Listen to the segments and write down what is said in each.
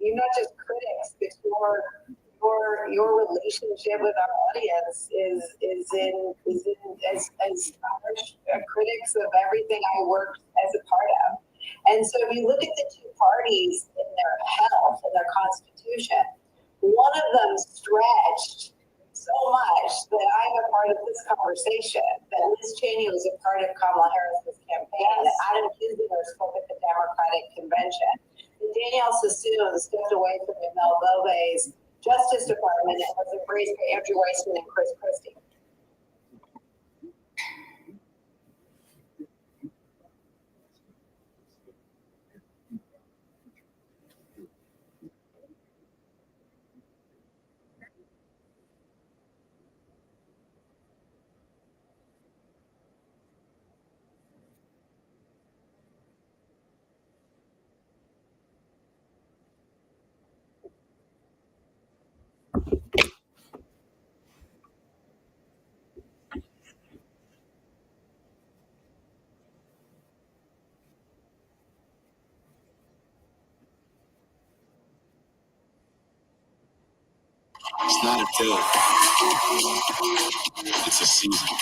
you're not just critics, but your relationship with our audience is as harsh critics of everything I work as a part of. And so if you look at the two parties in their health and their constitution, one of them stretched so much that I'm a part of this conversation, that Liz Cheney was a part of Kamala Harris's campaign, that Adam Kinzinger spoke at the Democratic convention, that Danielle Sassoon stepped away from the Mel Bove's Justice Department and was embraced by Andrew Weissman and Chris Christie. It's not a day. It's a season.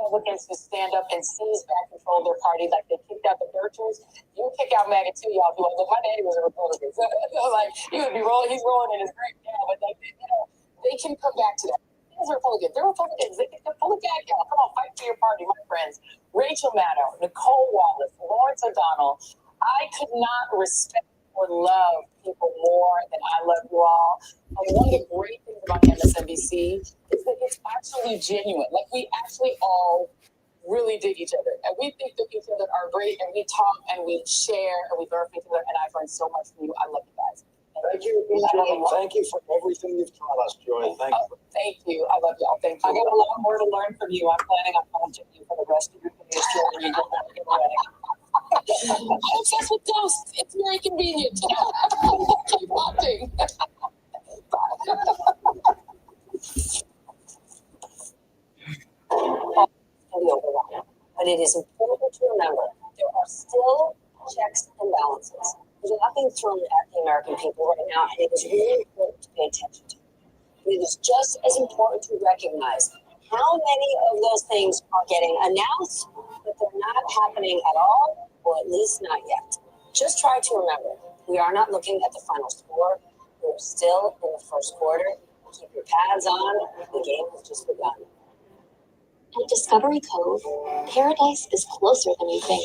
Republicans to stand up and seize back control of their party like they kicked out the Birchers. You kick out MAGA too, y'all. Be like, look, my daddy was a Republican. So, like, he would be rolling, he's rolling in his grave now, but like, they can come back to that. He's a Republican. They're Republicans. They're pull it back, y'all. Come on, fight for your party, my friends. Rachel Maddow, Nicole Wallace, Lawrence O'Donnell. I could not respect or love people more than I love you all. And one of the great things about MSNBC is that it's actually genuine. Like, we actually all really dig each other. And we think that each other are great, and we talk, and we share, and we learn from each other, and I've learned so much from you. I love you guys. Thank you. Thank you for everything you've taught us, Joy. Thank you. I love y'all. Thank you. I got a lot more to learn from you. I'm planning on contacting you for the rest of your days till you go back to wedding. I'm obsessed with toast. It's very convenient. Keep watching. But it is important to remember there are still checks and balances. There's nothing thrown at the American people right now, and it is really important to pay attention to. It is just as important to recognize how many of those things are getting announced, but they're not happening at all, or at least not yet. Just try to remember, we are not looking at the final score. We're still in the first quarter. Keep your pads on. The game has just begun. At Discovery Cove, paradise is closer than you think.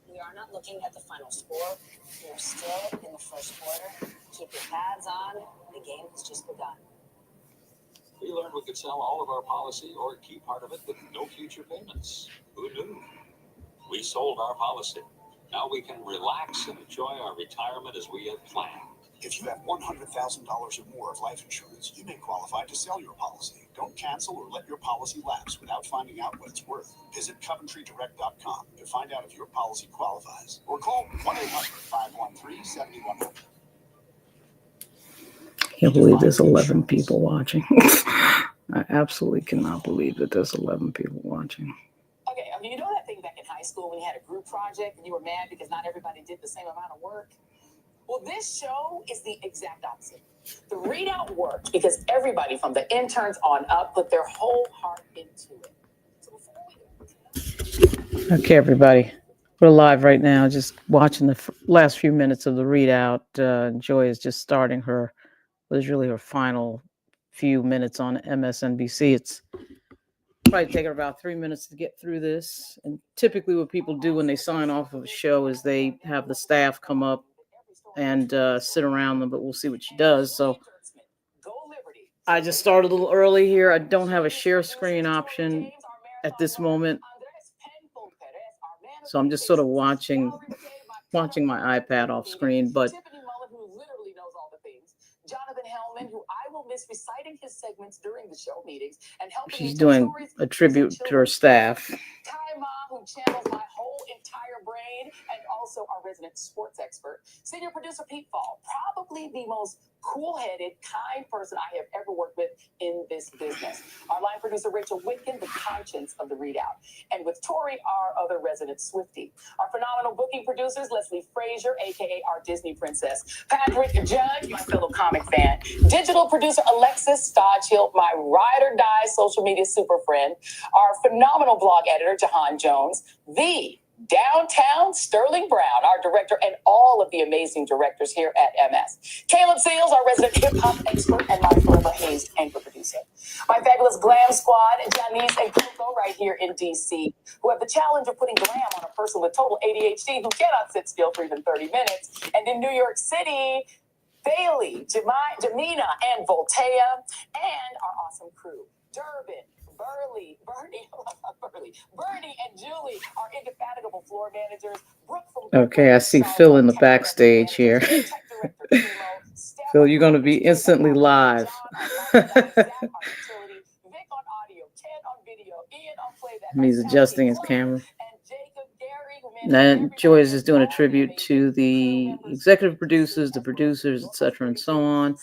We are not looking at the final score. We are still in the first quarter. Keep your pads on. The game has just begun. We learned we could sell all of our policy or keep part of it with no future payments. Who knew? We sold our policy. Now we can relax and enjoy our retirement as we had planned. If you have $100,000 or more of life insurance, you may qualify to sell your policy. Don't cancel or let your policy lapse without finding out what it's worth. Visit CoventryDirect.com to find out if your policy qualifies. Or call 1-800-513-7100. Can't believe there's 11 people watching. I absolutely cannot believe that there's 11 people watching. Okay, you know that thing back in high school when you had a group project and you were mad because not everybody did the same amount of work? Well, this show is the exact opposite. The readout worked because everybody from the interns on up put their whole heart into it. So before we Okay, everybody. We're live right now, just watching the last few minutes of the readout. Joy is just starting her, what is really her final few minutes on MSNBC. It's probably taking about 3 minutes to get through this. And typically what people do when they sign off of a show is they have the staff come up and sit around them, but we'll see what she does. So I just started a little early here. I don't have a share screen option at this moment. So I'm just sort of watching my iPad off screen, but Jonathan Hellman, who I will miss reciting his segments during the show meetings and helping she's doing a tribute to her staff. Kai Ma, who channels my whole entire brain, and also our resident sports expert. Senior producer Pete Fall, probably the most cool-headed, kind person I have ever worked with in this business. Our line producer Rachel Whitkin, the conscience of the readout. And with Tori, our other resident Swiftie. Our phenomenal booking producers, Leslie Frazier, aka our Disney princess. Patrick Judd, my fellow comic fan. Digital producer Alexis Stodgehill, my ride or die social media super friend. Our phenomenal blog editor, Jahan Jones. The downtown Sterling Brown, our director, and all of the amazing directors here at MS. Caleb Seals, our resident hip-hop expert, and my forever hazed anchor producer. My fabulous glam squad, Janice and Coco, right here in D.C., who have the challenge of putting glam on a person with total ADHD who cannot sit still for even 30 minutes. And in New York City, Bailey, Jamina, and Voltaire, and our awesome crew, Durbin, Bernie, and Julie, our indefatigable floor managers. Brooke from Okay, I see Phil in the backstage here. Phil, you're going to be instantly live. He's adjusting his camera. And Joy is just doing a tribute to the executive producers, the producers, etc., and so on.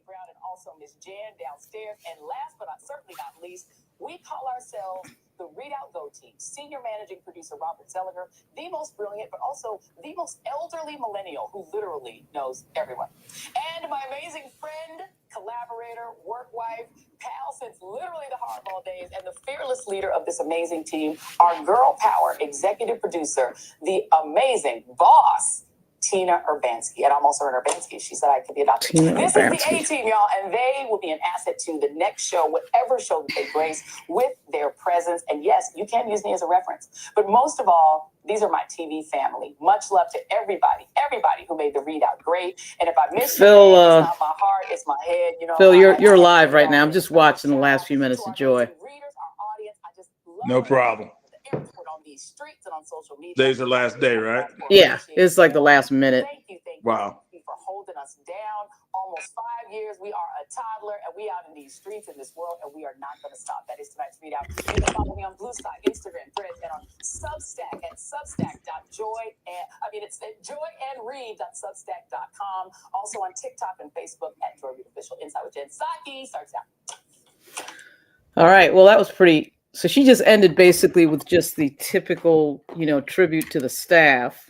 Brown, and also Miss Jan downstairs. And last but certainly not least, we call ourselves the Readout Go Team. Senior managing producer Robert Zellinger, the most brilliant, but also the most elderly millennial who literally knows everyone. And my amazing friend, collaborator, work wife, pal since literally the hardball days, and the fearless leader of this amazing team, our girl power executive producer, the amazing boss, Tina Urbanski. And I'm also an Urbanski. She said I could be adopted. This is the A-Team, y'all, and they will be an asset to the next show, whatever show that they grace with their presence. And yes, you can use me as a reference. But most of all, these are my TV family. Much love to everybody who made the readout great. And if I missed Phil, you, it's not my heart, it's my head. You know, Phil, you're live right now. I'm just watching the last few minutes of Joy. No problem. Streets and on social media. Today's the last day, right? Yeah, it's like the last minute. Thank you Wow. for holding us down. Almost 5 years. We are a toddler, and we out in these streets in this world, and we are not going to stop. That is tonight's readout. You can follow me on Blue Sky, Instagram, Threads, and on Substack at substack.joy. It's at joyandread.substack.com. Also on TikTok and Facebook at Joy Reid Official. Inside with Jen Psaki starts now. All right. Well, that was pretty. So she just ended basically with just the typical, tribute to the staff.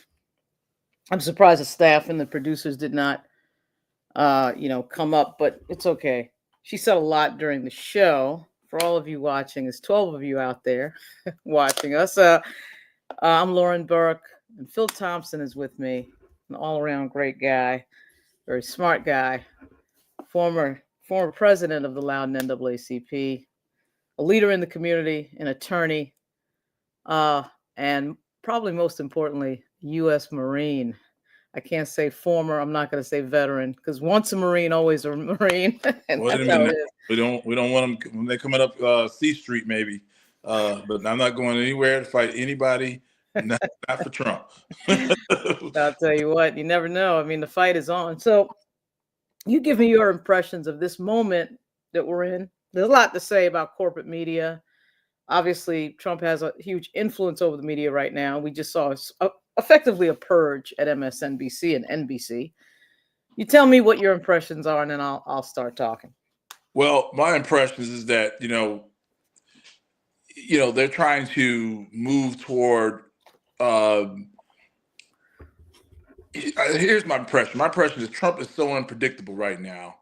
I'm surprised the staff and the producers did not, come up, but it's okay. She said a lot during the show. For all of you watching, there's 12 of you out there watching us. I'm Lauren Burke, and Phil Thompson is with me, an all-around great guy, very smart guy, former president of the Loudoun NAACP. A leader in the community, an attorney, and probably most importantly, U.S. Marine. I can't say former. I'm not going to say veteran, because once a Marine, always a Marine. And Wait that's a how minute. it is. We don't want them when they're coming up C Street, maybe. But I'm not going anywhere to fight anybody. Not for Trump. I'll tell you what. You never know. I mean, the fight is on. So, you give me your impressions of this moment that we're in. There's a lot to say about corporate media. Obviously, Trump has a huge influence over the media right now. We just saw effectively a purge at MSNBC and NBC. You tell me what your impressions are, and then I'll start talking. Well, my impressions is that, they're trying to move toward. Here's my impression. My impression is Trump is so unpredictable right now.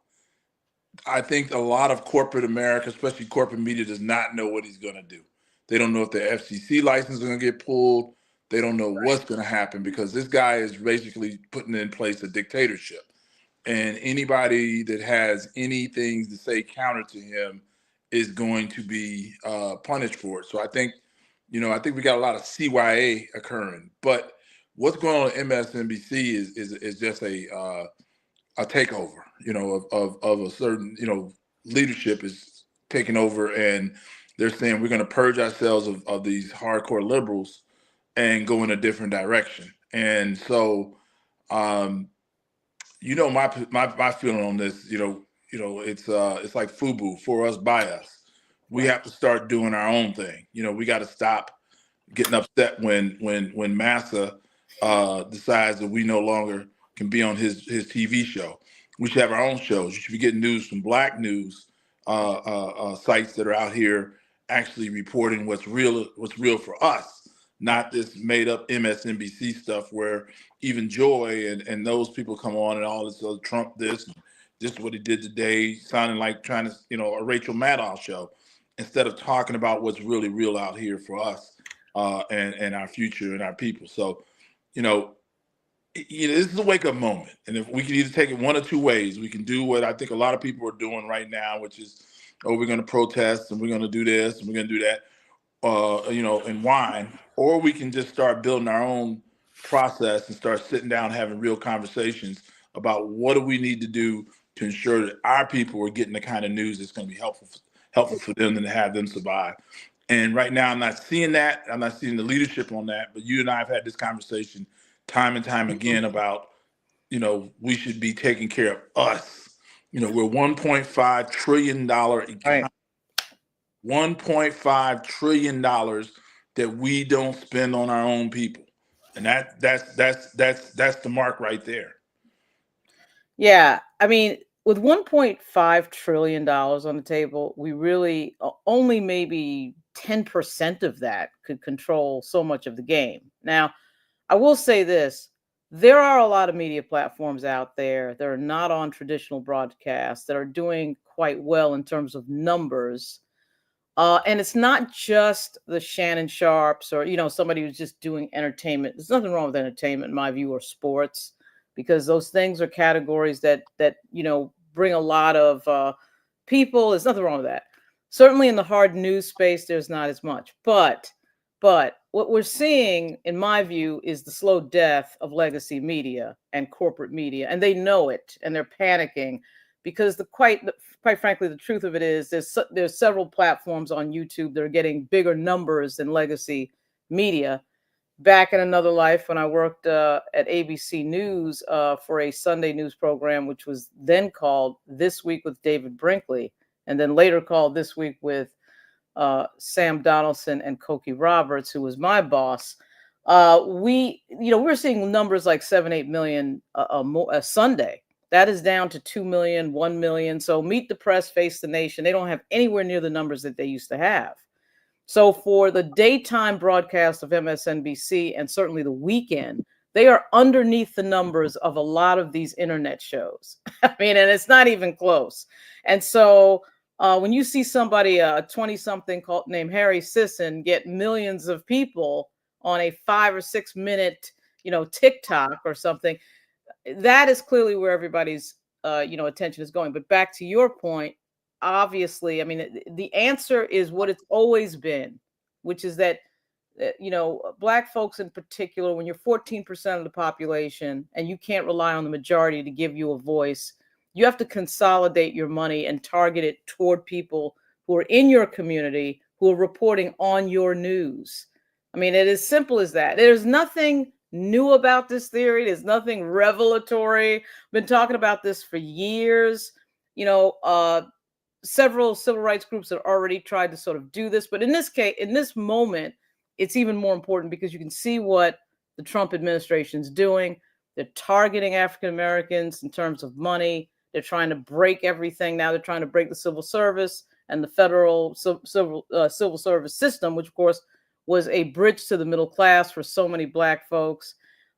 I think a lot of corporate America, especially corporate media, does not know what he's going to do. They don't know if the FCC license is going to get pulled. They don't know what's going to happen because this guy is basically putting in place a dictatorship. And anybody that has anything to say counter to him is going to be punished for it. So I think we got a lot of CYA occurring. But what's going on at MSNBC is just a takeover, of a certain, leadership is taking over, and they're saying we're going to purge ourselves of these hardcore liberals and go in a different direction. And so, my feeling on this, it's like FUBU, for us, by us. We have to start doing our own thing. We got to stop getting upset when Massa decides that we no longer can be on his TV show. We should have our own shows. You should be getting news from Black news sites that are out here actually reporting what's real for us, not this made up MSNBC stuff where even Joy and those people come on and all this other Trump this is what he did today, sounding like trying to, a Rachel Maddow show, instead of talking about what's really real out here for us and our future and our people. So, this is a wake-up moment, and if we can either take it one or two ways, we can do what I think a lot of people are doing right now, which is, we're going to protest and we're going to do this and we're going to do that, and whine, or we can just start building our own process and start sitting down having real conversations about what do we need to do to ensure that our people are getting the kind of news that's going to be helpful for them and to have them survive. And right now, I'm not seeing that. I'm not seeing the leadership on that. But you and I have had this conversation time and time again about, we should be taking care of us. We're $1.5 trillion economy, Right. $1.5 trillion that we don't spend on our own people, and that's the mark right there. Yeah, I mean, with $1.5 trillion on the table, we really only maybe 10% of that could control so much of the game. Now, I will say this. There are a lot of media platforms out there that are not on traditional broadcasts that are doing quite well in terms of numbers. And it's not just the Shannon Sharps or, somebody who's just doing entertainment. There's nothing wrong with entertainment, in my view, or sports, because those things are categories that bring a lot of people. There's nothing wrong with that. Certainly in the hard news space, there's not as much. But what we're seeing, in my view, is the slow death of legacy media and corporate media, and they know it, and they're panicking because quite frankly, the truth of it is there's several platforms on YouTube that are getting bigger numbers than legacy media. Back in another life, when I worked at ABC News for a Sunday news program, which was then called This Week with David Brinkley, and then later called This Week with Sam Donaldson and Cokie Roberts, who was my boss, we were seeing numbers like 7-8 million a Sunday. That is down to 2 million, 1 million. So Meet the Press, Face the Nation, they don't have anywhere near the numbers that they used to have. So for the daytime broadcast of MSNBC and certainly the weekend, they are underneath the numbers of a lot of these internet shows. I mean, and it's not even close. And so when you see somebody, a 20-something named Harry Sisson, get millions of people on a 5 or 6 minute, TikTok or something, that is clearly where everybody's, attention is going. But back to your point, obviously, I mean, the answer is what it's always been, which is that, Black folks in particular, when you're 14% of the population and you can't rely on the majority to give you a voice, you have to consolidate your money and target it toward people who are in your community, who are reporting on your news. I mean, it is simple as that. There's nothing new about this theory. There's nothing revelatory. Been talking about this for years. Several civil rights groups have already tried to sort of do this. But in this case, in this moment, it's even more important because you can see what the Trump administration is doing. They're targeting African Americans in terms of money. They're trying to break everything. Now they're trying to break the civil service, and the federal civil service system, which of course was a bridge to the middle class for so many Black folks,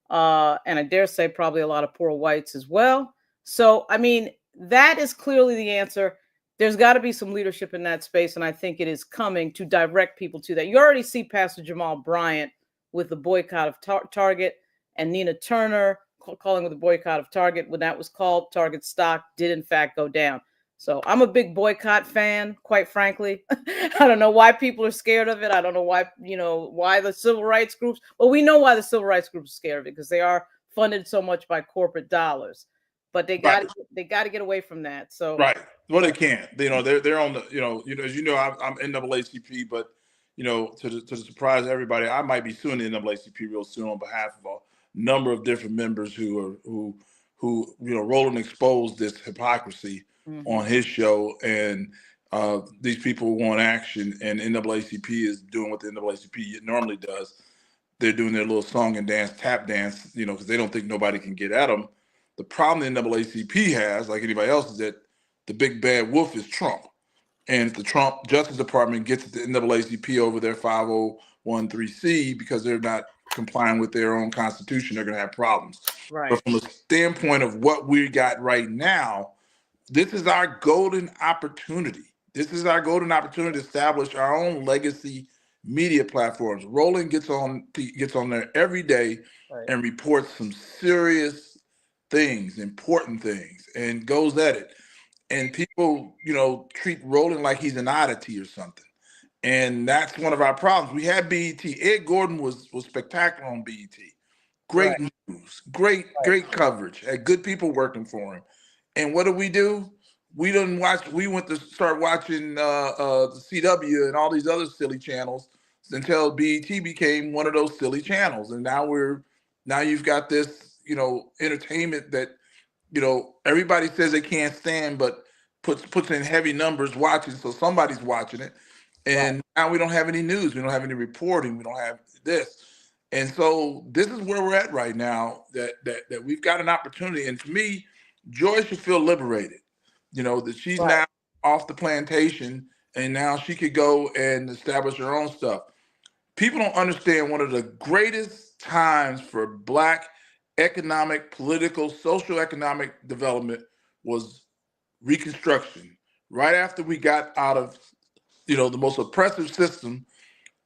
and I dare say probably a lot of poor whites as well. So, I mean, that is clearly the answer. There's got to be some leadership in that space, and I think it is coming to direct people to that. You already see Pastor Jamal Bryant with the boycott of Target, and Nina Turner calling with the boycott of Target. When that was called, Target stock did in fact go down. So I'm a big boycott fan, quite frankly. I don't know why people are scared of it. I don't know why, why the civil rights groups. Well, we know why the civil rights groups are scared of it, because they are funded so much by corporate dollars. But they got to get away from that. So right. Well, they can't. They're on the as you know, I'm NAACP, but to the surprise of everybody, I might be suing the NAACP real soon on behalf of a number of different members who Roland exposed this hypocrisy on his show, and these people want action, and NAACP is doing what the NAACP normally does. They're doing their little song and dance, tap dance, because they don't think nobody can get at them. The problem the NAACP has, like anybody else, is that the big bad wolf is Trump. And if the Trump Justice Department gets the NAACP over their 5013C because they're not complying with their own constitution, they're going to have problems. Right. But from a standpoint of what we got right now, this is our golden opportunity. This is our golden opportunity to establish our own legacy media platforms. Roland gets on there every day and reports some serious things, important things, and goes at it. And people, treat Roland like he's an oddity or something. And that's one of our problems. We had BET. Ed Gordon was spectacular on BET. Great news, great coverage, had good people working for him. And what do? We went to start watching the CW and all these other silly channels until BET became one of those silly channels. And now you've got this, entertainment that, everybody says they can't stand, but puts in heavy numbers watching. So somebody's watching it. And now we don't have any news. We don't have any reporting. We don't have this. And so this is where we're at right now, that we've got an opportunity. And to me, Joy should feel liberated, that she's now off the plantation and now she could go and establish her own stuff. People don't understand one of the greatest times for Black economic, political, social economic development was Reconstruction. Right after we got out of, the most oppressive system,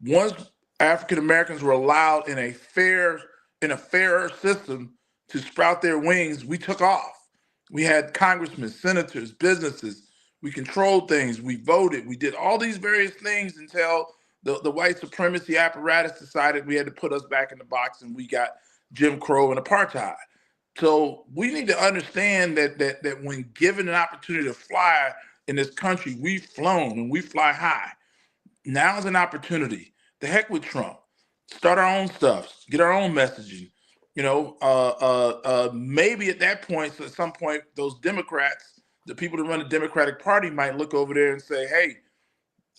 once African Americans were allowed in a fairer system to sprout their wings, we took off. We had congressmen, senators, businesses. We controlled things. We voted. We did all these various things until the white supremacy apparatus decided we had to put us back in the box, and we got Jim Crow and apartheid. So we need to understand that when given an opportunity to fly in this country, we've flown and we fly high. Now is an opportunity. The heck with Trump. Start our own stuff. Get our own messaging. Maybe at that point, so at some point, those Democrats, the people that run the Democratic Party, might look over there and say, "Hey,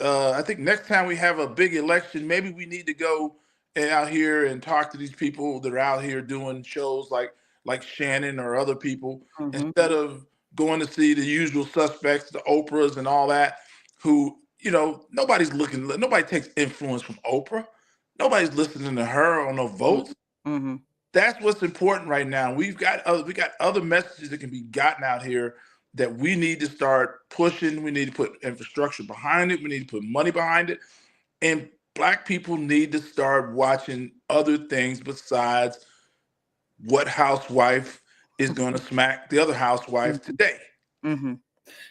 I think next time we have a big election, maybe we need to go out here and talk to these people that are out here doing shows like Shannon or other people, instead of going to see the usual suspects, the Oprahs and all that, who, nobody's looking, nobody takes influence from Oprah. Nobody's listening to her on no votes. That's what's important right now. We got other messages that can be gotten out here that we need to start pushing. We need to put infrastructure behind it. We need to put money behind it. And Black people need to start watching other things besides what housewife is going to smack the other housewife today.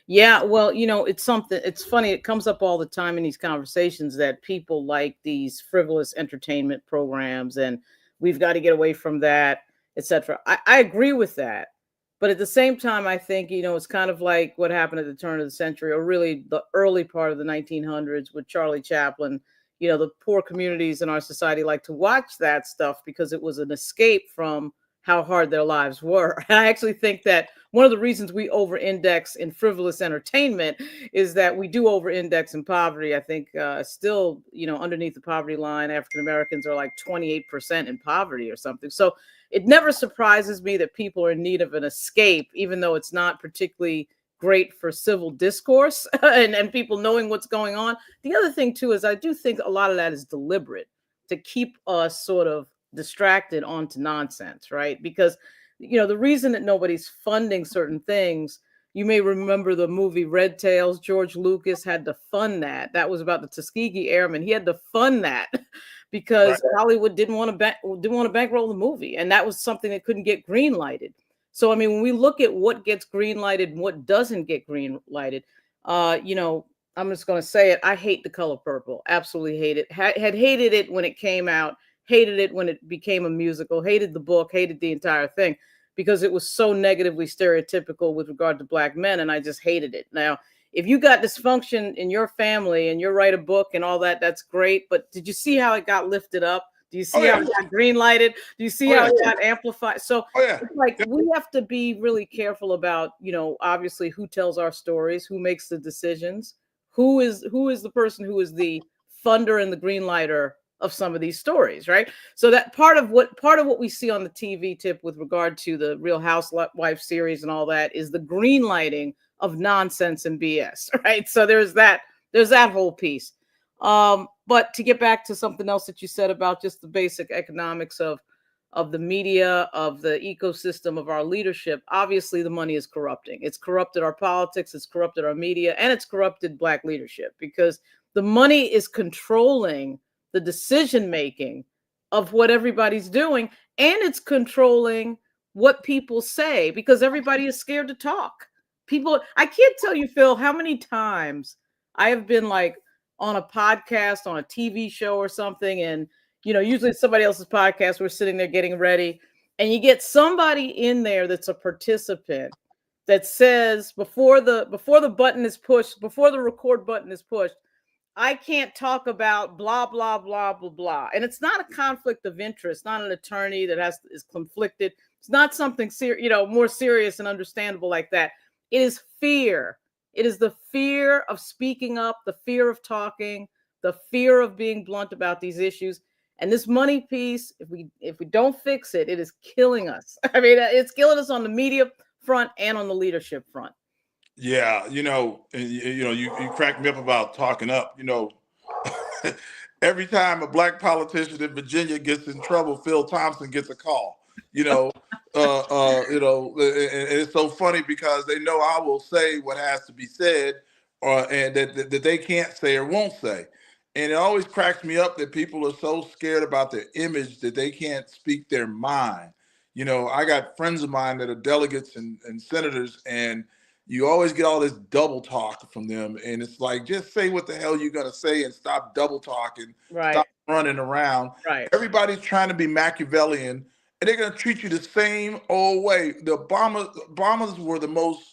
Yeah, well, it's something, it's funny, it comes up all the time in these conversations that people like these frivolous entertainment programs and we've got to get away from that, etc. I agree with that. But at the same time, I think, it's kind of like what happened at the turn of the century, or really the early part of the 1900s with Charlie Chaplin. The poor communities in our society like to watch that stuff because it was an escape from how hard their lives were. And I actually think that one of the reasons we over-index in frivolous entertainment is that we do over-index in poverty. I think still, underneath the poverty line, African Americans are like 28% in poverty or something. So it never surprises me that people are in need of an escape, even though it's not particularly great for civil discourse and people knowing what's going on. The other thing too is I do think a lot of that is deliberate to keep us sort of distracted onto nonsense, right? Because the reason that nobody's funding certain things, you may remember the movie Red Tails. George Lucas had to fund that. That was about the Tuskegee Airmen. He had to fund that because Hollywood didn't want to bankroll the movie, and that was something that couldn't get green lighted. So I mean, when we look at what gets green lighted and what doesn't get green lighted, I'm just going to say it. I hate The Color Purple. Absolutely hate it. Had hated it when it came out. Hated it when it became a musical. Hated the book. Hated the entire thing because it was so negatively stereotypical with regard to Black men, and I just hated it. Now, if you got dysfunction in your family and you write a book and all that, that's great. But did you see how it got lifted up? Do you see how it got green lighted? Do you see how it got amplified? So it's like we have to be really careful about, obviously who tells our stories, who makes the decisions, who is the person who is the funder and the green lighter of some of these stories, right? So that part of what we see on the TV tip with regard to the Real Housewife series and all that is the green lighting of nonsense and BS, right? So there's that whole piece. But to get back to something else that you said about just the basic economics of the media, of the ecosystem of our leadership, obviously the money is corrupting. It's corrupted our politics, it's corrupted our media, and it's corrupted Black leadership because the money is controlling the decision-making of what everybody's doing, and it's controlling what people say because everybody is scared to talk. I can't tell you, Phil, how many times I have been like on a podcast, on a TV show or something, and usually it's somebody else's podcast, we're sitting there getting ready, and you get somebody in there that's a participant that says before the button is pushed, before the record button is pushed, I can't talk about blah, blah, blah, blah, blah. And it's not a conflict of interest, not an attorney that is conflicted. It's not something more serious and understandable like that. It is fear. It is the fear of speaking up, the fear of talking, the fear of being blunt about these issues. And this money piece, if we don't fix it, it is killing us. I mean, it's killing us on the media front and on the leadership front. Yeah, you crack me up about talking up. Every time a Black politician in Virginia gets in trouble, Phil Thompson gets a call. And it's so funny because they know I will say what has to be said, and that they can't say or won't say. And it always cracks me up that people are so scared about their image that they can't speak their mind. I got friends of mine that are delegates and senators, and you always get all this double talk from them. And it's like, just say what the hell you're going to say and stop double talking, stop running around. Right. Everybody's trying to be Machiavellian, and they're going to treat you the same old way. The Obamas were the most,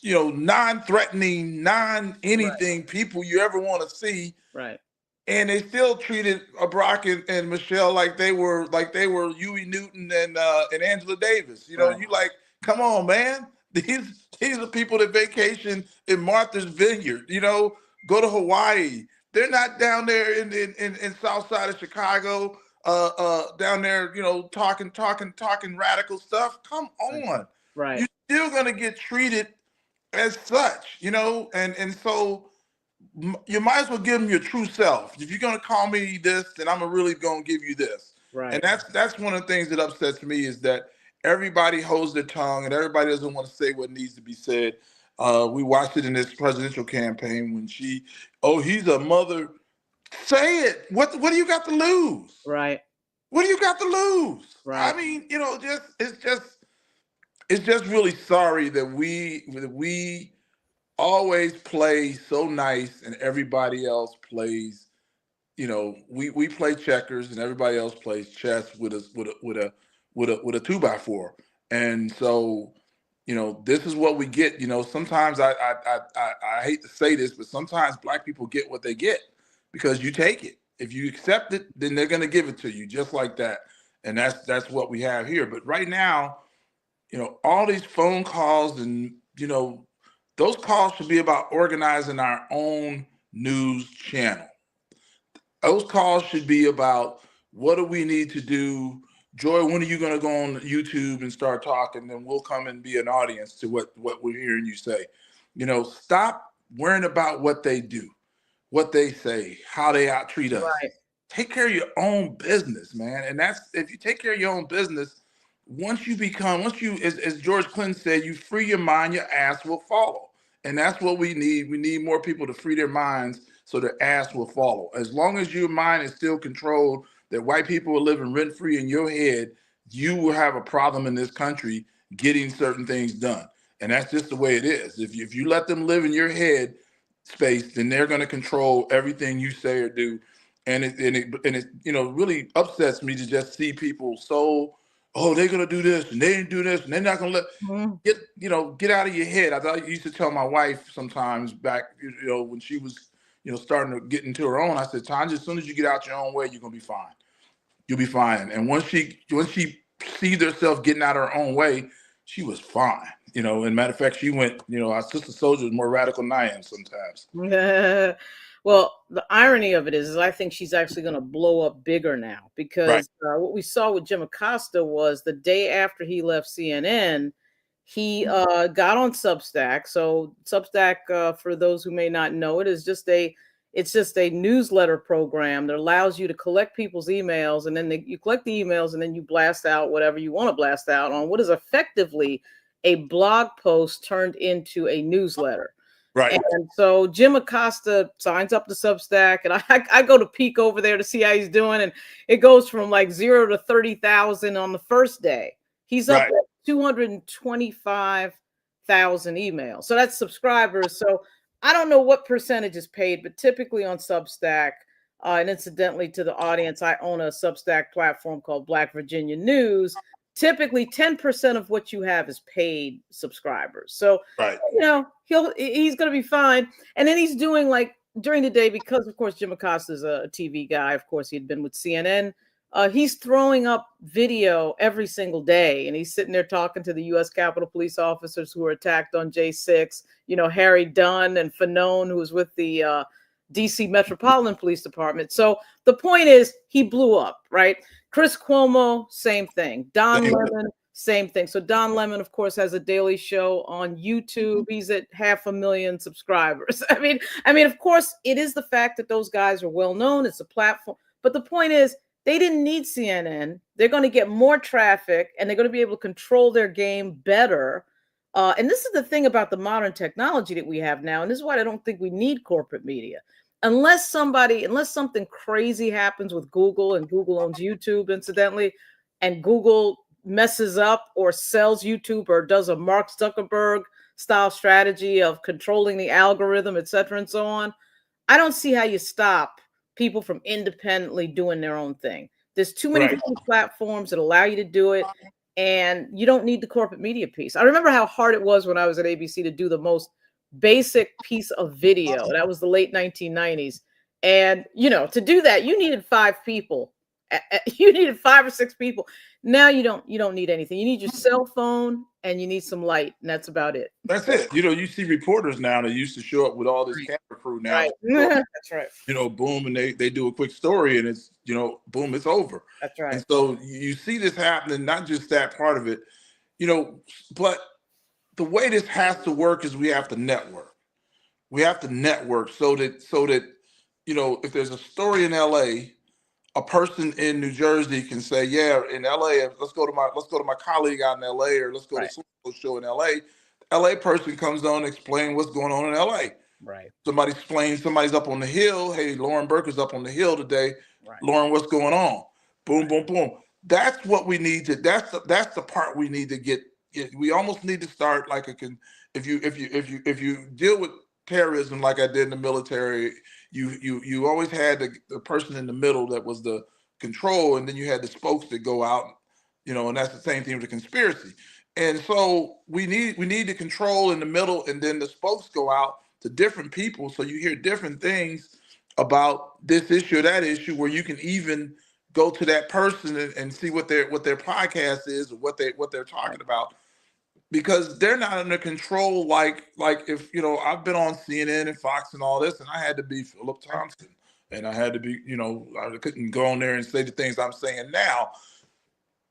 non-threatening, non-anything people you ever want to see. Right. And they still treated Barack and Michelle like they were Huey Newton and Angela Davis. You like, come on, man. These are people that vacation in Martha's Vineyard. Go to Hawaii. They're not down there in South Side of Chicago. Down there, talking radical stuff. Come on. Right. You're still gonna get treated as such, and so you might as well give them your true self. If you're gonna call me this, then I'm really gonna give you this. Right. And that's one of the things that upsets me is that everybody holds their tongue and everybody doesn't want to say what needs to be said. We watched it in this presidential campaign when he's a mother. Say it. What do you got to lose? Right. What do you got to lose? Right. I mean, it's just really sorry that we always play so nice and everybody else plays. We play checkers and everybody else plays chess with a 2x4. And so, this is what we get. Sometimes I hate to say this, but sometimes Black people get what they get because you take it. If you accept it, then they're going to give it to you just like that. And that's what we have here. But right now, all these phone calls and, those calls should be about organizing our own news channel. Those calls should be about what do we need to do Joy, when are you going to go on YouTube and start talking? Then we'll come and be an audience to what we're hearing you say. Stop worrying about what they do, what they say, how they treat us. Right. Take care of your own business, man. And that's, if you take care of your own business, once you, as George Clinton said, you free your mind, your ass will follow. And that's what we need. We need more people to free their minds so their ass will follow. As long as your mind is still controlled, that white people are living rent-free in your head, you will have a problem in this country getting certain things done. And that's just the way it is. If you let them live in your head space, then they're going to control everything you say or do. And it really upsets me to just see people they're going to do this and they didn't do this and they're not going to get out of your head. I used to tell my wife sometimes back, when she was, starting to get into her own, I said, Tanya, as soon as you get out your own way, you're going to be fine. You'll be fine. And once she sees herself getting out of her own way, she was fine. And matter of fact, she went, our sister soldier is more radical than I am sometimes. Well, the irony of it is I think she's actually going to blow up bigger now because what we saw with Jim Acosta was the day after he left CNN, he got on Substack. So Substack, for those who may not know, it's just a newsletter program that allows you to collect people's emails, and then you collect the emails, and then you blast out whatever you want to blast out on what is effectively a blog post turned into a newsletter. Right. And so Jim Acosta signs up to Substack, and I go to peek over there to see how he's doing, and it goes from like 0 to 30,000 on the first day. He's up at 225,000 emails. So that's subscribers. So I don't know what percentage is paid, but typically on Substack, and incidentally to the audience, I own a Substack platform called Black Virginia News. Typically 10% of what you have is paid subscribers. So, he's going to be fine. And then he's doing like during the day, because of course, Jim Acosta is a TV guy. Of course, he'd been with CNN. He's throwing up video every single day, and he's sitting there talking to the U.S. Capitol Police officers who were attacked on J6, Harry Dunn and Fanone, who was with the DC Metropolitan Police Department. So the point is he blew up, right? Chris Cuomo, same thing. Don Lemon, same thing. So Don Lemon, of course, has a daily show on YouTube. He's at 500,000 subscribers. I mean, of course, it is the fact that those guys are well known. It's a platform. But the point is, they didn't need CNN. They're going to get more traffic, and they're going to be able to control their game better. And this is the thing about the modern technology that we have now. And this is why I don't think we need corporate media. Unless something crazy happens with Google, and Google owns YouTube, incidentally, and Google messes up or sells YouTube or does a Mark Zuckerberg style strategy of controlling the algorithm, et cetera, and so on, I don't see how you stop people from independently doing their own thing. There's too many different platforms that allow you to do it, and you don't need the corporate media piece. I remember how hard it was when I was at ABC to do the most basic piece of video. That was the late 1990s. And, to do that, you needed 5 people. You needed 5 or 6 people. Now you don't need anything. You need your cell phone and you need some light, and that's about it. That's it. You see reporters now that used to show up with all this camera crew now. Right. That's right. Boom, and they do a quick story, and it's, boom, it's over. That's right. And so you see this happening, not just that part of it, but the way this has to work is we have to network. We have to network so that if there's a story in LA, a person in New Jersey can say, yeah, in LA, let's go to my colleague out in LA, or let's go to some show in LA. LA person comes on and explain what's going on in LA. Right. Somebody's up on the hill. Hey, Lauren Burke is up on the hill today. Right. Lauren, what's going on? Boom, boom, boom. That's what we need to. That's the part we need to get. We almost need to start like if you deal with terrorism like I did in the military, you always had the person in the middle that was the control, and then you had the spokes that go out, and that's the same thing with the conspiracy. And so we need the control in the middle, and then the spokes go out to different people, so you hear different things about this issue or that issue, where you can even go to that person and see what their podcast is, or what they're talking about, because they're not under control. Like if I've been on CNN and Fox and all this, and I had to be Philip Thompson, and I had to be I couldn't go on there and say the things I'm saying now.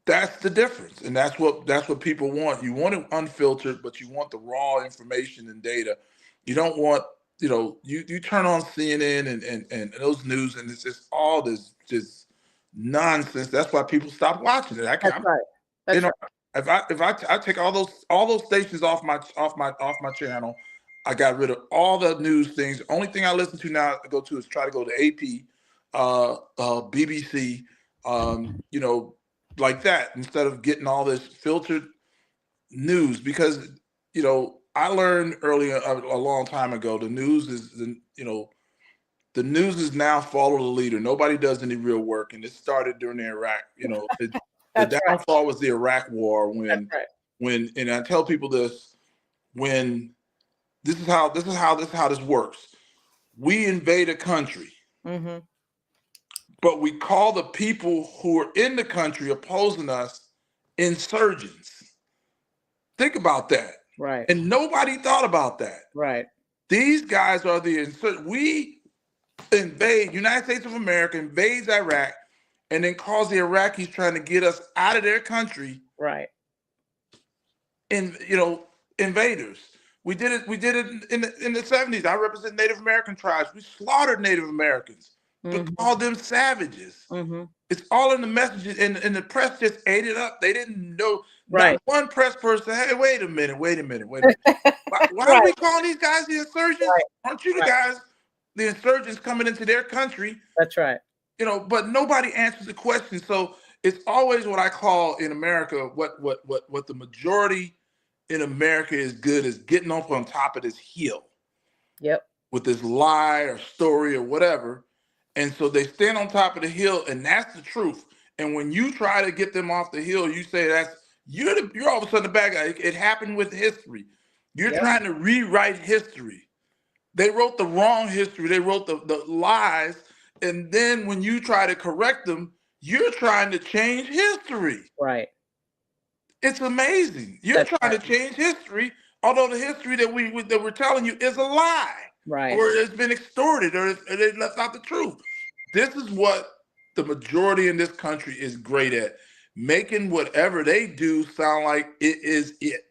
That's the difference, and that's what people want. You want it unfiltered, but you want the raw information and data. You don't want, you turn on CNN and those news, and it's just all this just nonsense. That's why people stop watching it. That's right. That's right. If I take all those stations off my channel, I got rid of all the news things. The only thing I listen to now is try to go to AP, BBC, like that, instead of getting all this filtered news. Because I learned earlier a long time ago, the news is the news is now follow the leader. Nobody does any real work, and it started during the Iraq. The downfall was the Iraq War when and I tell people this, when this is how this works. We invade a country. Mm-hmm. But we call the people who are in the country opposing us insurgents. Think about that. Right. And nobody thought about that. Right. These guys are the insurgents. We invade, United States of America invades Iraq and then calls the Iraqis trying to get us out of their country. Right. And, invaders. We did it in the 70s. I represent Native American tribes. We slaughtered Native Americans. But called them savages. Mm-hmm. It's all in the messages, and the press just ate it up. They didn't know. Right. Not one press person, hey, wait a minute. Why are we calling these guys the insurgents? Right. Aren't you the guys, the insurgents coming into their country? That's right. But nobody answers the question. So it's always what I call in America, what the majority in America is good is getting up on top of this hill. Yep. With this lie or story or whatever. And so they stand on top of the hill, and that's the truth. And when you try to get them off the hill, you say you're all of a sudden the bad guy. It happened with history. You're trying to rewrite history. They wrote the wrong history. They wrote the lies. And then when you try to correct them, you're trying to change history. Right. It's amazing. You're trying to change history, although the history that we're telling you is a lie. Right. Or it's been extorted, or that's not the truth. This is what the majority in this country is great at, making whatever they do sound like it is it.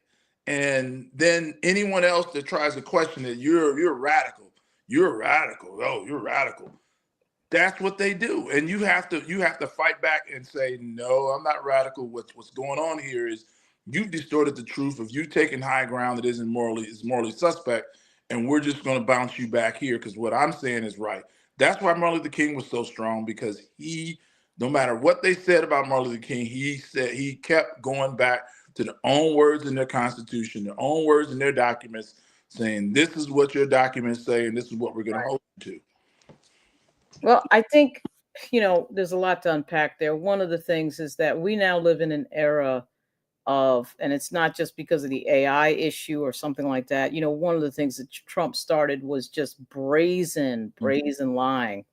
And then anyone else that tries to question it, you're radical. You're radical. Oh, you're radical. That's what they do. And you have to fight back and say, no, I'm not radical. What's going on here is you've distorted the truth. If you've taken high ground that is morally suspect, and we're just going to bounce you back here because what I'm saying is right. That's why Martin Luther King was so strong, because no matter what they said about Martin Luther King, he kept going back to their own words in their Constitution, their own words in their documents, saying this is what your documents say, and this is what we're going to hold you to. Well, I think, there's a lot to unpack there. One of the things is that we now live in an era and it's not just because of the AI issue or something like that. One of the things that Trump started was just brazen lying.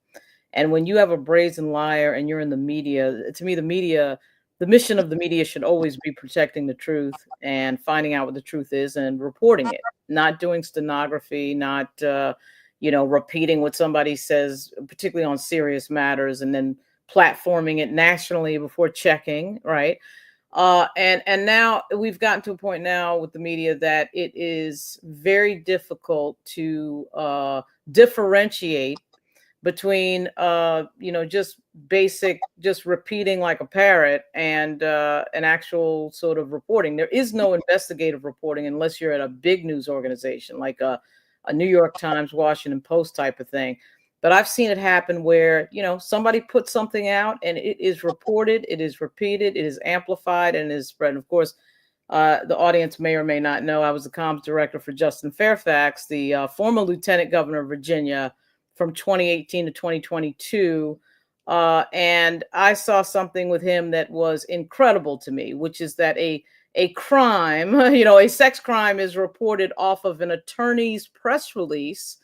And when you have a brazen liar and you're in the media, to me, the mission of the media should always be protecting the truth and finding out what the truth is and reporting it, not doing stenography, not, repeating what somebody says, particularly on serious matters, and then platforming it nationally before checking, right? And now we've gotten to a point now with the media that it is very difficult to differentiate between just repeating like a parrot and an actual sort of reporting. There is no investigative reporting unless you're at a big news organization like a New York Times, Washington Post type of thing. But I've seen it happen where, somebody puts something out and it is reported, it is repeated, it is amplified, and it is spread. And of course, the audience may or may not know, I was the comms director for Justin Fairfax, the former lieutenant governor of Virginia from 2018 to 2022. And I saw something with him that was incredible to me, which is that a crime, a sex crime is reported off of an attorney's press release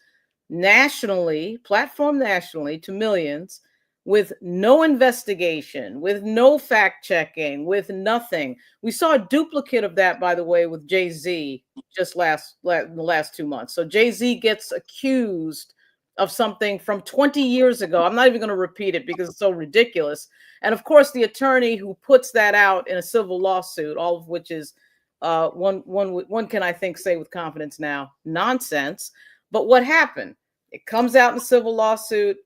platformed nationally to millions, with no investigation, with no fact checking, with nothing. We saw a duplicate of that, by the way, with Jay-Z just the last 2 months. So Jay-Z gets accused of something from 20 years ago. I'm not even going to repeat it because it's so ridiculous. And of course, the attorney who puts that out in a civil lawsuit, all of which is one can, I think, say with confidence now, nonsense. But what happened? It comes out in a civil lawsuit.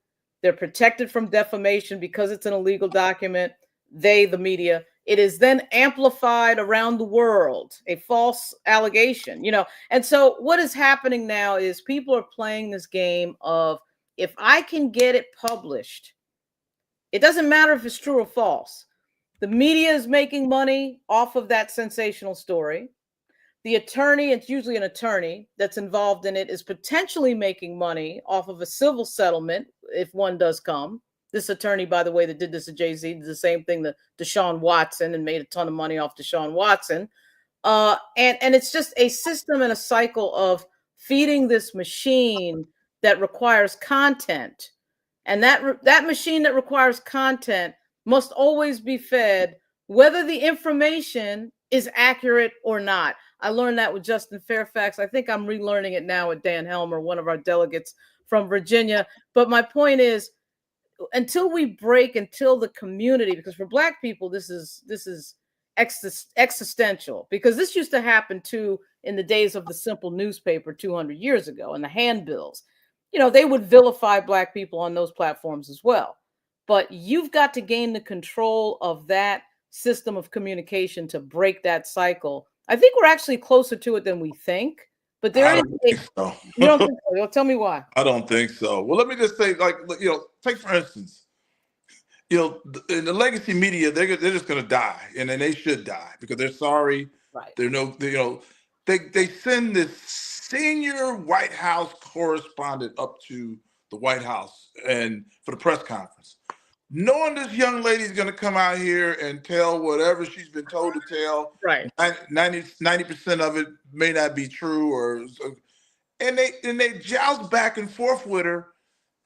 They're protected from defamation because it's an illegal document. They, the media, it is then amplified around the world, a false allegation, And so what is happening now is people are playing this game of, if I can get it published, it doesn't matter if it's true or false. The media is making money off of that sensational story. The attorney, it's usually an attorney that's involved in it, is potentially making money off of a civil settlement if one does come. This attorney, by the way, that did this to Jay-Z, did the same thing to Deshaun Watson and made a ton of money off Deshaun Watson. And it's just a system and a cycle of feeding this machine that requires content. And that machine that requires content must always be fed, whether the information is accurate or not. I learned that with Justin Fairfax. I think I'm relearning it now with Dan Helmer, one of our delegates from Virginia. But my point is, until the community, because for Black people, this is existential, because this used to happen too in the days of the simple newspaper 200 years ago and the handbills. They would vilify Black people on those platforms as well. But you've got to gain the control of that system of communication to break that cycle. I think we're actually closer to it than we think. But there is. So. You don't think so? Tell me why. I don't think so. Well, let me just say, take for instance, in the legacy media, they're just going to die, and then they should die because they're sorry. Right. They send this senior White House correspondent up to the White House and for the press conference, knowing this young lady's going to come out here and tell whatever she's been told to tell. Right. 90% of it may not be true, and they joust back and forth with her,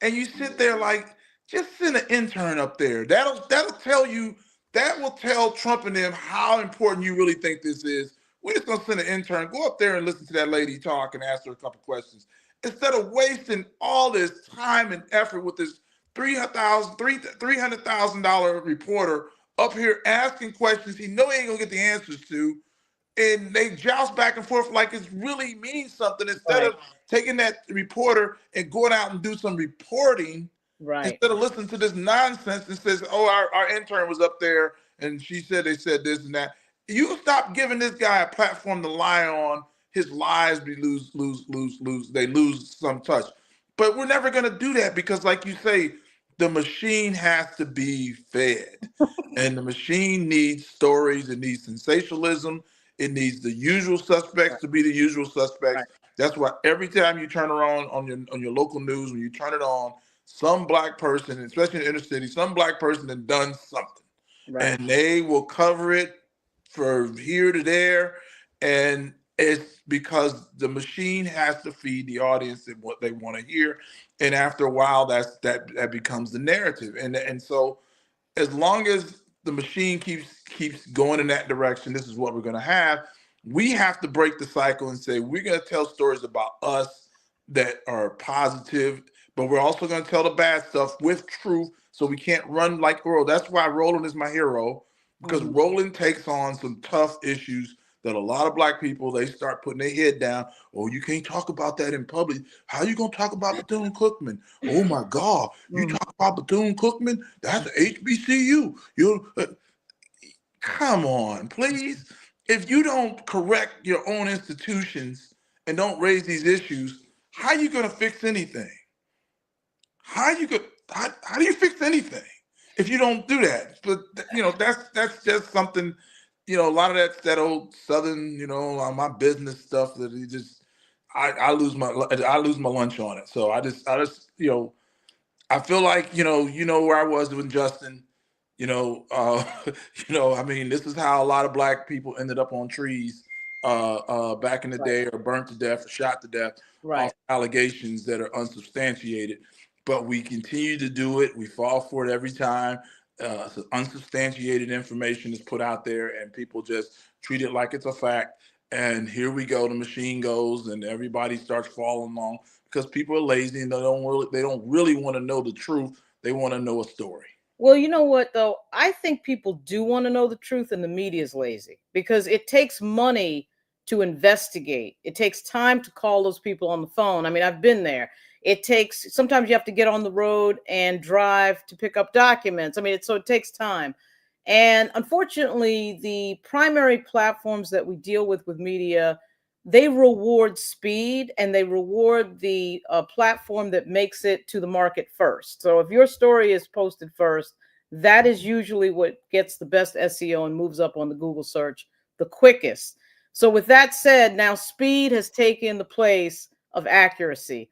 and you sit there like, just send an intern up there. That'll tell you. That will tell Trump and them how important you really think this is. We're just gonna send an intern, go up there and listen to that lady talk and ask her a couple questions, instead of wasting all this time and effort with this $300,000 reporter up here asking questions he know he ain't gonna get the answers to, and they joust back and forth like it really means something, instead of taking that reporter and going out and do some reporting. Right. Instead of listening to this nonsense and says, "Oh, our intern was up there and she said they said this and that." You stop giving this guy a platform to lie on. His lies lose. They lose some touch. But we're never going to do that because, like you say, the machine has to be fed, and the machine needs stories. It needs sensationalism. It needs the usual suspects to be the usual suspects. Right. That's why every time you turn around on your local news, when you turn it on, some Black person, especially in the inner city, some Black person has done something. Right. And they will cover it for here to there. And it's because the machine has to feed the audience and what they want to hear. And after a while, that becomes the narrative. And so as long as the machine keeps going in that direction, this is what we're going to have. We have to break the cycle and say, we're going to tell stories about us that are positive, but we're also going to tell the bad stuff with truth, so we can't run like Earl. That's why Roland is my hero, because Roland takes on some tough issues that a lot of Black people, they start putting their head down. Oh, you can't talk about that in public. How you going to talk about Bethune-Cookman? Oh, my God. You talk about Bethune-Cookman? That's an HBCU. Come on, please. If you don't correct your own institutions and don't raise these issues, how are you going to fix anything? How do you fix anything if you don't do that? But that's just something, a lot of that old Southern, my business stuff that you just, I lose my lunch on it. So I just I feel like where I was with Justin. I mean, this is how a lot of Black people ended up on trees back in the day, or burnt to death or shot to death, off allegations that are unsubstantiated. But we continue to do it. We fall for it every time. So unsubstantiated information is put out there, and people just treat it like it's a fact. And here we go. The machine goes, and everybody starts following because people are lazy and they don't really want to know the truth. They want to know a story. Well, you know what, though? I think people do want to know the truth, and the media is lazy because it takes money to investigate. It takes time to call those people on the phone. I mean, I've been there. It takes, sometimes you have to get on the road and drive to pick up documents. I mean, so it takes time. And unfortunately, the primary platforms that we deal with media, they reward speed and they reward the platform that makes it to the market first. So if your story is posted first, that is usually what gets the best SEO and moves up on the Google search the quickest. So with that said, now speed has taken the place of accuracy,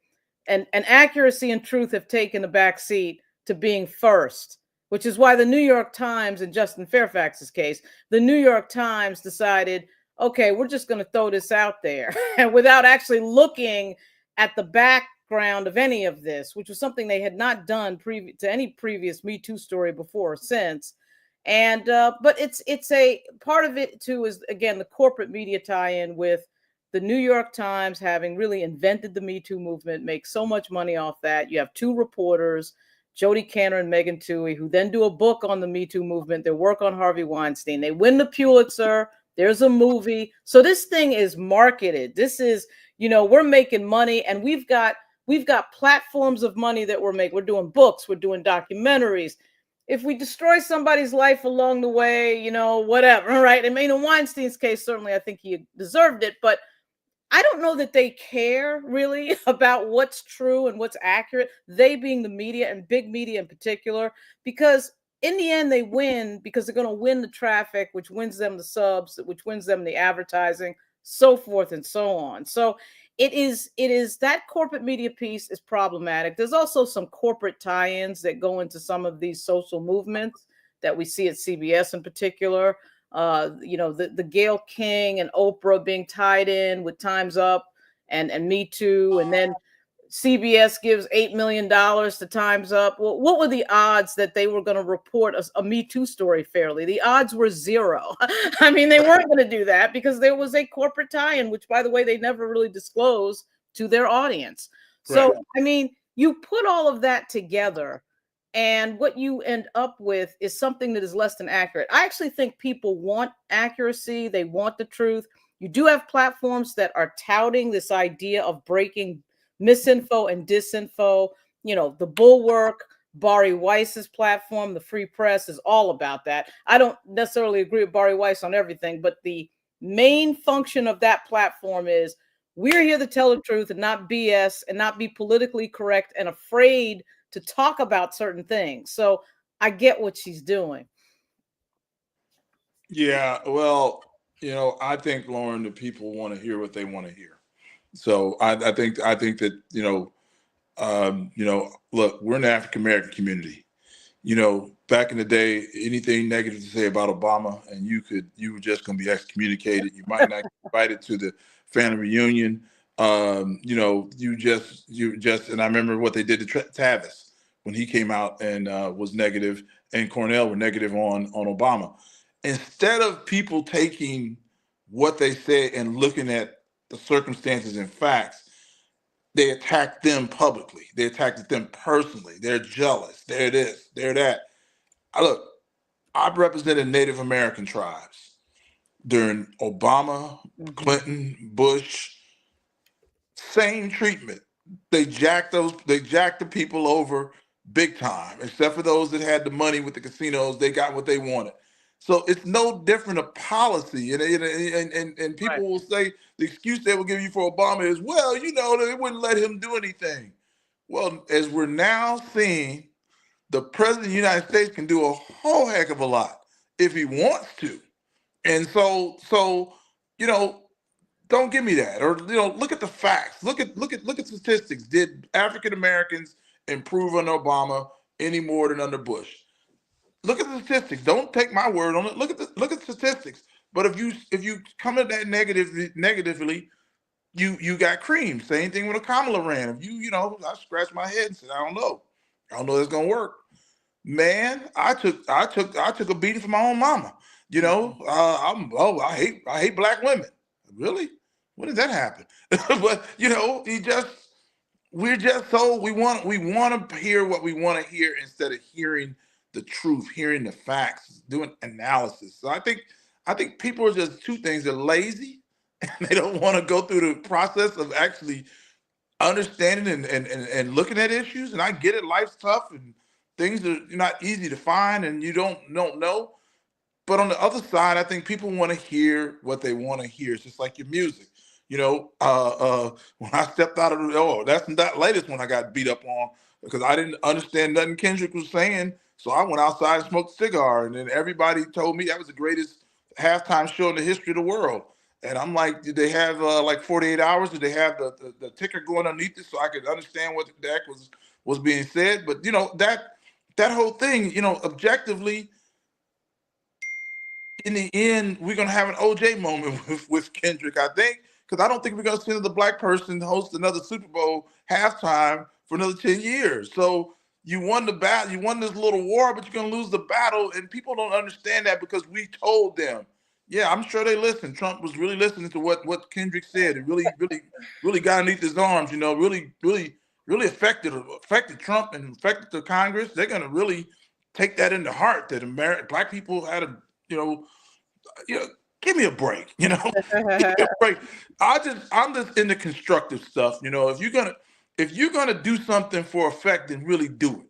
and accuracy and truth have taken the back seat to being first, which is why the New York Times, in Justin Fairfax's case, the New York Times decided, okay, we're just going to throw this out there and without actually looking at the background of any of this, which was something they had not done to any previous Me Too story before or since. And but it's a part of it too is, again, the corporate media tie-in with the New York Times having really invented the Me Too movement, make so much money off that. You have two reporters, Jodi Kantor and Megan Twohey, who then do a book on the Me Too movement. They work on Harvey Weinstein. They win the Pulitzer. There's a movie. So this thing is marketed. This is, we're making money, and we've got platforms of money that we're making. We're doing books. We're doing documentaries. If we destroy somebody's life along the way, whatever, right? I mean, in Weinstein's case, certainly I think he deserved it, but I don't know that they care really about what's true and what's accurate, they being the media and big media in particular, because in the end they win because they're going to win the traffic, which wins them the subs, which wins them the advertising, so forth and so on. So it is that corporate media piece is problematic. There's also some corporate tie-ins that go into some of these social movements that we see at CBS in particular. The Gayle King and Oprah being tied in with Time's Up and Me Too, and then CBS gives $8 million to Time's Up. Well, what were the odds that they were going to report a Me Too story fairly? The odds were zero. I mean, they weren't going to do that because there was a corporate tie-in, which, by the way, they never really disclosed to their audience. So, right. I mean, you put all of that together, and what you end up with is something that is less than accurate. I actually think people want accuracy. They want the truth. You do have platforms that are touting this idea of breaking misinfo and disinfo. The Bulwark, Bari Weiss's platform, the Free Press is all about that. I don't necessarily agree with Bari Weiss on everything, but the main function of that platform is we're here to tell the truth and not BS and not be politically correct and afraid to talk about certain things. So I get what she's doing. Yeah, well, I think, Lauren, that people want to hear what they want to hear. So I think that, look, we're an African American community. Back in the day, anything negative to say about Obama, and you were just going to be excommunicated. You might not get invited to the family reunion. You just, and I remember what they did to Tavis when he came out and was negative, and Cornell were negative on Obama. Instead of people taking what they said and looking at the circumstances and facts, they attacked them publicly. They attacked them personally. They're jealous. They're this, they're that. Look, I've represented Native American tribes during Obama, Clinton, Bush. Same treatment. They jacked the people over big time. Except for those that had the money with the casinos, they got what they wanted. So it's no different a policy. And people will say the excuse they will give you for Obama is, well, they wouldn't let him do anything. Well, as we're now seeing, the president of the United States can do a whole heck of a lot if he wants to. And so don't give me that. Or look at the facts. Look at statistics. Did African Americans improve under Obama any more than under Bush? Look at the statistics. Don't take my word on it. Look at statistics. But if you come at that negatively, you got cream. Same thing when Kamala ran. If I scratched my head and said, I don't know it's gonna work. Man, I took a beating from my own mama. I hate black women. Really? When did that happen? But he just we're just so we want to hear what we want to hear instead of hearing the truth, hearing the facts, doing analysis. So I think people are just two things: they're lazy and they don't want to go through the process of actually understanding and looking at issues. And I get it, life's tough and things are not easy to find, and you don't know. But on the other side, I think people want to hear what they want to hear. It's just like your music. When I stepped out of that's that latest one I got beat up on because I didn't understand nothing Kendrick was saying. So I went outside and smoked a cigar, and then everybody told me that was the greatest halftime show in the history of the world. And I'm like, did they have like 48 hours? Did they have the ticker going underneath it so I could understand what the heck was being said? But that whole thing, objectively, in the end, we're gonna have an OJ moment with Kendrick, I think, because I don't think we're gonna see another black person host another Super Bowl halftime for another 10 years. So you won the battle, you won this little war, but you're gonna lose the battle, and people don't understand that because we told them. Yeah, I'm sure they listened. Trump was really listening to what Kendrick said. It really got underneath his arms. Really affected Trump and affected the Congress. They're gonna really take that into heart that black people had a give me a break. Give me a break. I'm just into constructive stuff. If you're gonna do something for effect, then really do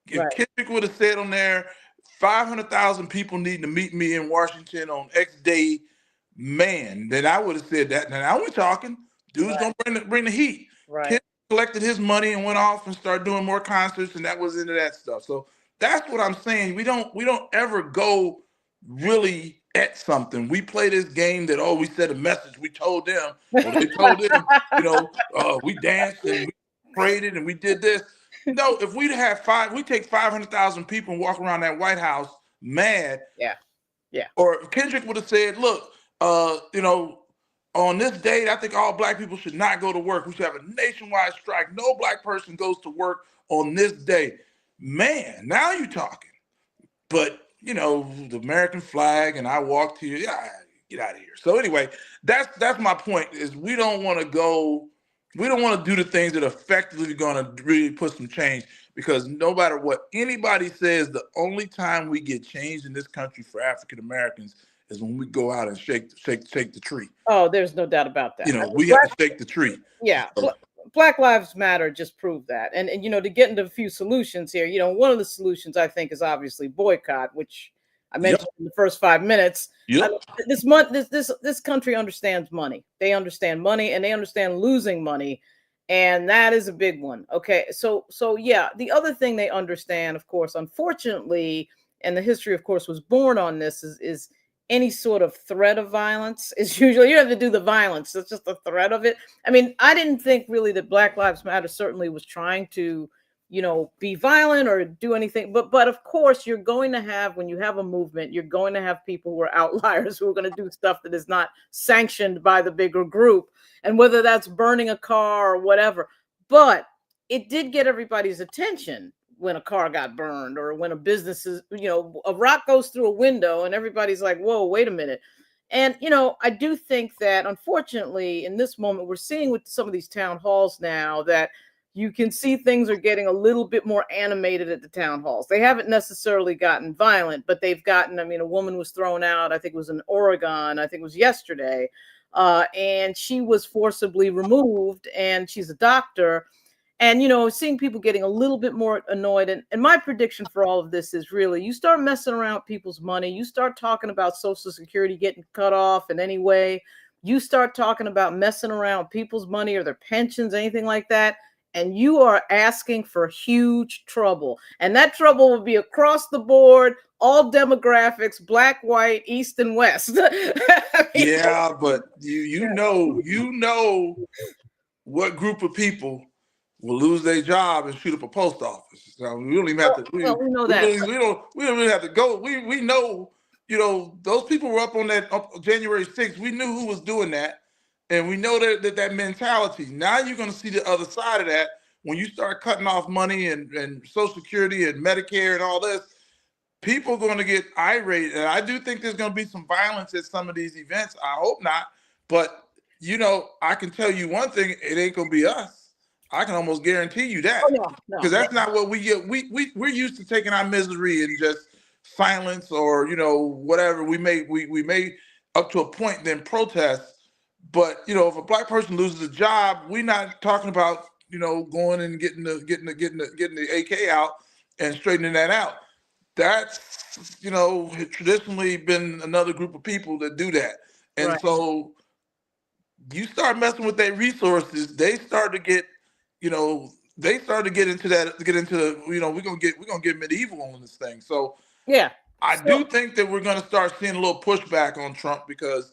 it. If Kendrick would have said on there, 500,000 people need to meet me in Washington on X day, man, then I would have said that. Now we're talking. Dude's gonna bring the heat. Kendrick collected his money and went off and started doing more concerts, and that was into that stuff. So that's what I'm saying. We don't ever go really at something. We play this game that we said a message. We told them, or they told them, we danced and we prayed it and we did this. No, if we take 500,000 people and walk around that White House mad. Yeah. Or if Kendrick would have said, look, on this date, I think all black people should not go to work. We should have a nationwide strike. No black person goes to work on this day. Man, now you're talking. But the American flag, and I walked here. Yeah, get out of here. So anyway, that's my point. Is we don't want to do the things that are effectively going to really put some change. Because no matter what anybody says, the only time we get change in this country for African Americans is when we go out and shake the tree. Oh, there's no doubt about that. We have to shake the tree. Yeah. So, Black Lives Matter just proved that. And to get into a few solutions here, one of the solutions I think is obviously boycott, which I mentioned in the first 5 minutes. Yep. This country understands money. They understand money and they understand losing money. And that is a big one. Okay. So yeah, the other thing they understand, of course, unfortunately, and the history, of course, was born on this is any sort of threat of violence is usually, you have to do the violence. It's just the threat of it. I mean, I didn't think really that Black Lives Matter certainly was trying to, be violent or do anything. But of course, you're going to have, when you have a movement, you're going to have people who are outliers who are going to do stuff that is not sanctioned by the bigger group. And whether that's burning a car or whatever. But it did get everybody's attention when a car got burned or when a business is, a rock goes through a window and everybody's like, whoa, wait a minute. And, I do think that unfortunately in this moment, we're seeing with some of these town halls now that you can see things are getting a little bit more animated at the town halls. They haven't necessarily gotten violent, but they've gotten, a woman was thrown out. I think it was in Oregon. I think it was yesterday. And she was forcibly removed and she's a doctor. And, seeing people getting a little bit more annoyed. And my prediction for all of this is really, you start messing around with people's money. You start talking about Social Security getting cut off in any way. You start talking about messing around with people's money or their pensions, anything like that. And you are asking for huge trouble. And that trouble will be across the board, all demographics, black, white, east, and west. Yeah, but you know what group of people will lose their job and shoot up a post office. So we don't even have to. We know that. We don't really have to go. We know. Those people were up on that January 6th. We knew who was doing that, and we know that mentality. Now you're going to see the other side of that when you start cutting off money and Social Security and Medicare and all this. People are going to get irate, and I do think there's going to be some violence at some of these events. I hope not, but I can tell you one thing: it ain't going to be us. I can almost guarantee you that. Oh, no, Because that's not what we get. We're used to taking our misery and just silence, or whatever. We may up to a point then protest. But if a black person loses a job, we're not talking about going and getting the AK out and straightening that out. That's traditionally been another group of people that do that. And Right. so you start messing with their resources, they start to get they started to get into we're gonna get medieval on this thing. So Yeah. I do think that we're gonna start seeing a little pushback on Trump, because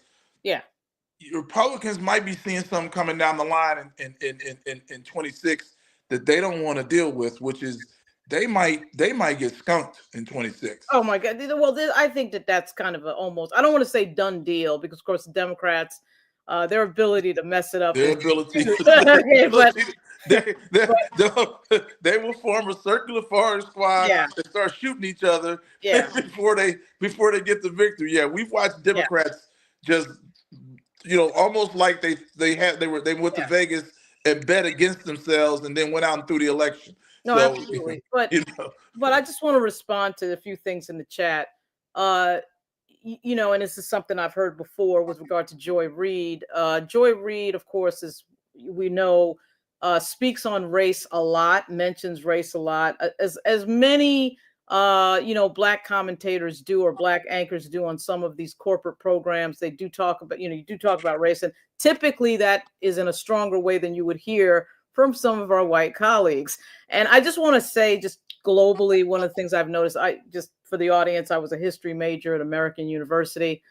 Republicans might be seeing something coming down the line in 26 that they don't want to deal with, which is they might get skunked in 26. Oh my God. Well, I think that's kind of almost, I don't want to say done deal, because of course the Democrats, their ability to mess it up. Their ability, they will form a circular firing squad and start shooting each other before they get the victory. Yeah, we've watched Democrats just almost like they went to Vegas and bet against themselves and then went out and threw the election. No, so, absolutely. But I just want to respond to a few things in the chat. And this is something I've heard before with regard to Joy Reid. Joy Reid, of course, we know, speaks on race a lot, mentions race a lot, as many Black commentators do, or Black anchors do on some of these corporate programs. They do talk about, you do talk about race, and typically that is in a stronger way than you would hear from some of our white colleagues. And I just want to say, just globally, one of the things I've noticed, for the audience, I was a history major at American University.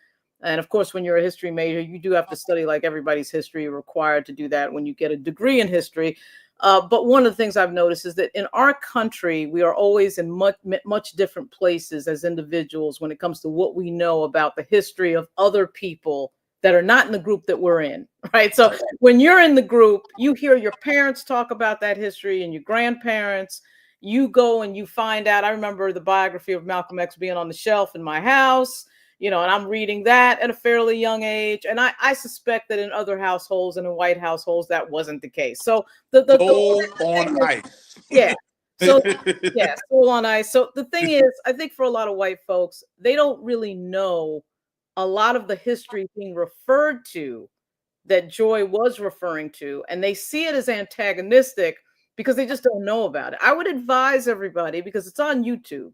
And of course, when you're a history major, you do have to study like everybody's history. You're required to do that when you get a degree in history. But one of the things I've noticed is that in our country, we are always in much different places as individuals when it comes to what we know about the history of other people that are not in the group that we're in, right? So when you're in the group, you hear your parents talk about that history and your grandparents. You go and you find out. I remember the biography of Malcolm X being on the shelf in my house, and I'm reading that at a fairly young age. And I suspect that in other households and in white households, that wasn't the case. So on ice. Yeah. So full on ice. So the thing is, I think for a lot of white folks, they don't really know a lot of the history being referred to that Joy was referring to, and they see it as antagonistic because they just don't know about it. I would advise everybody, because it's on YouTube,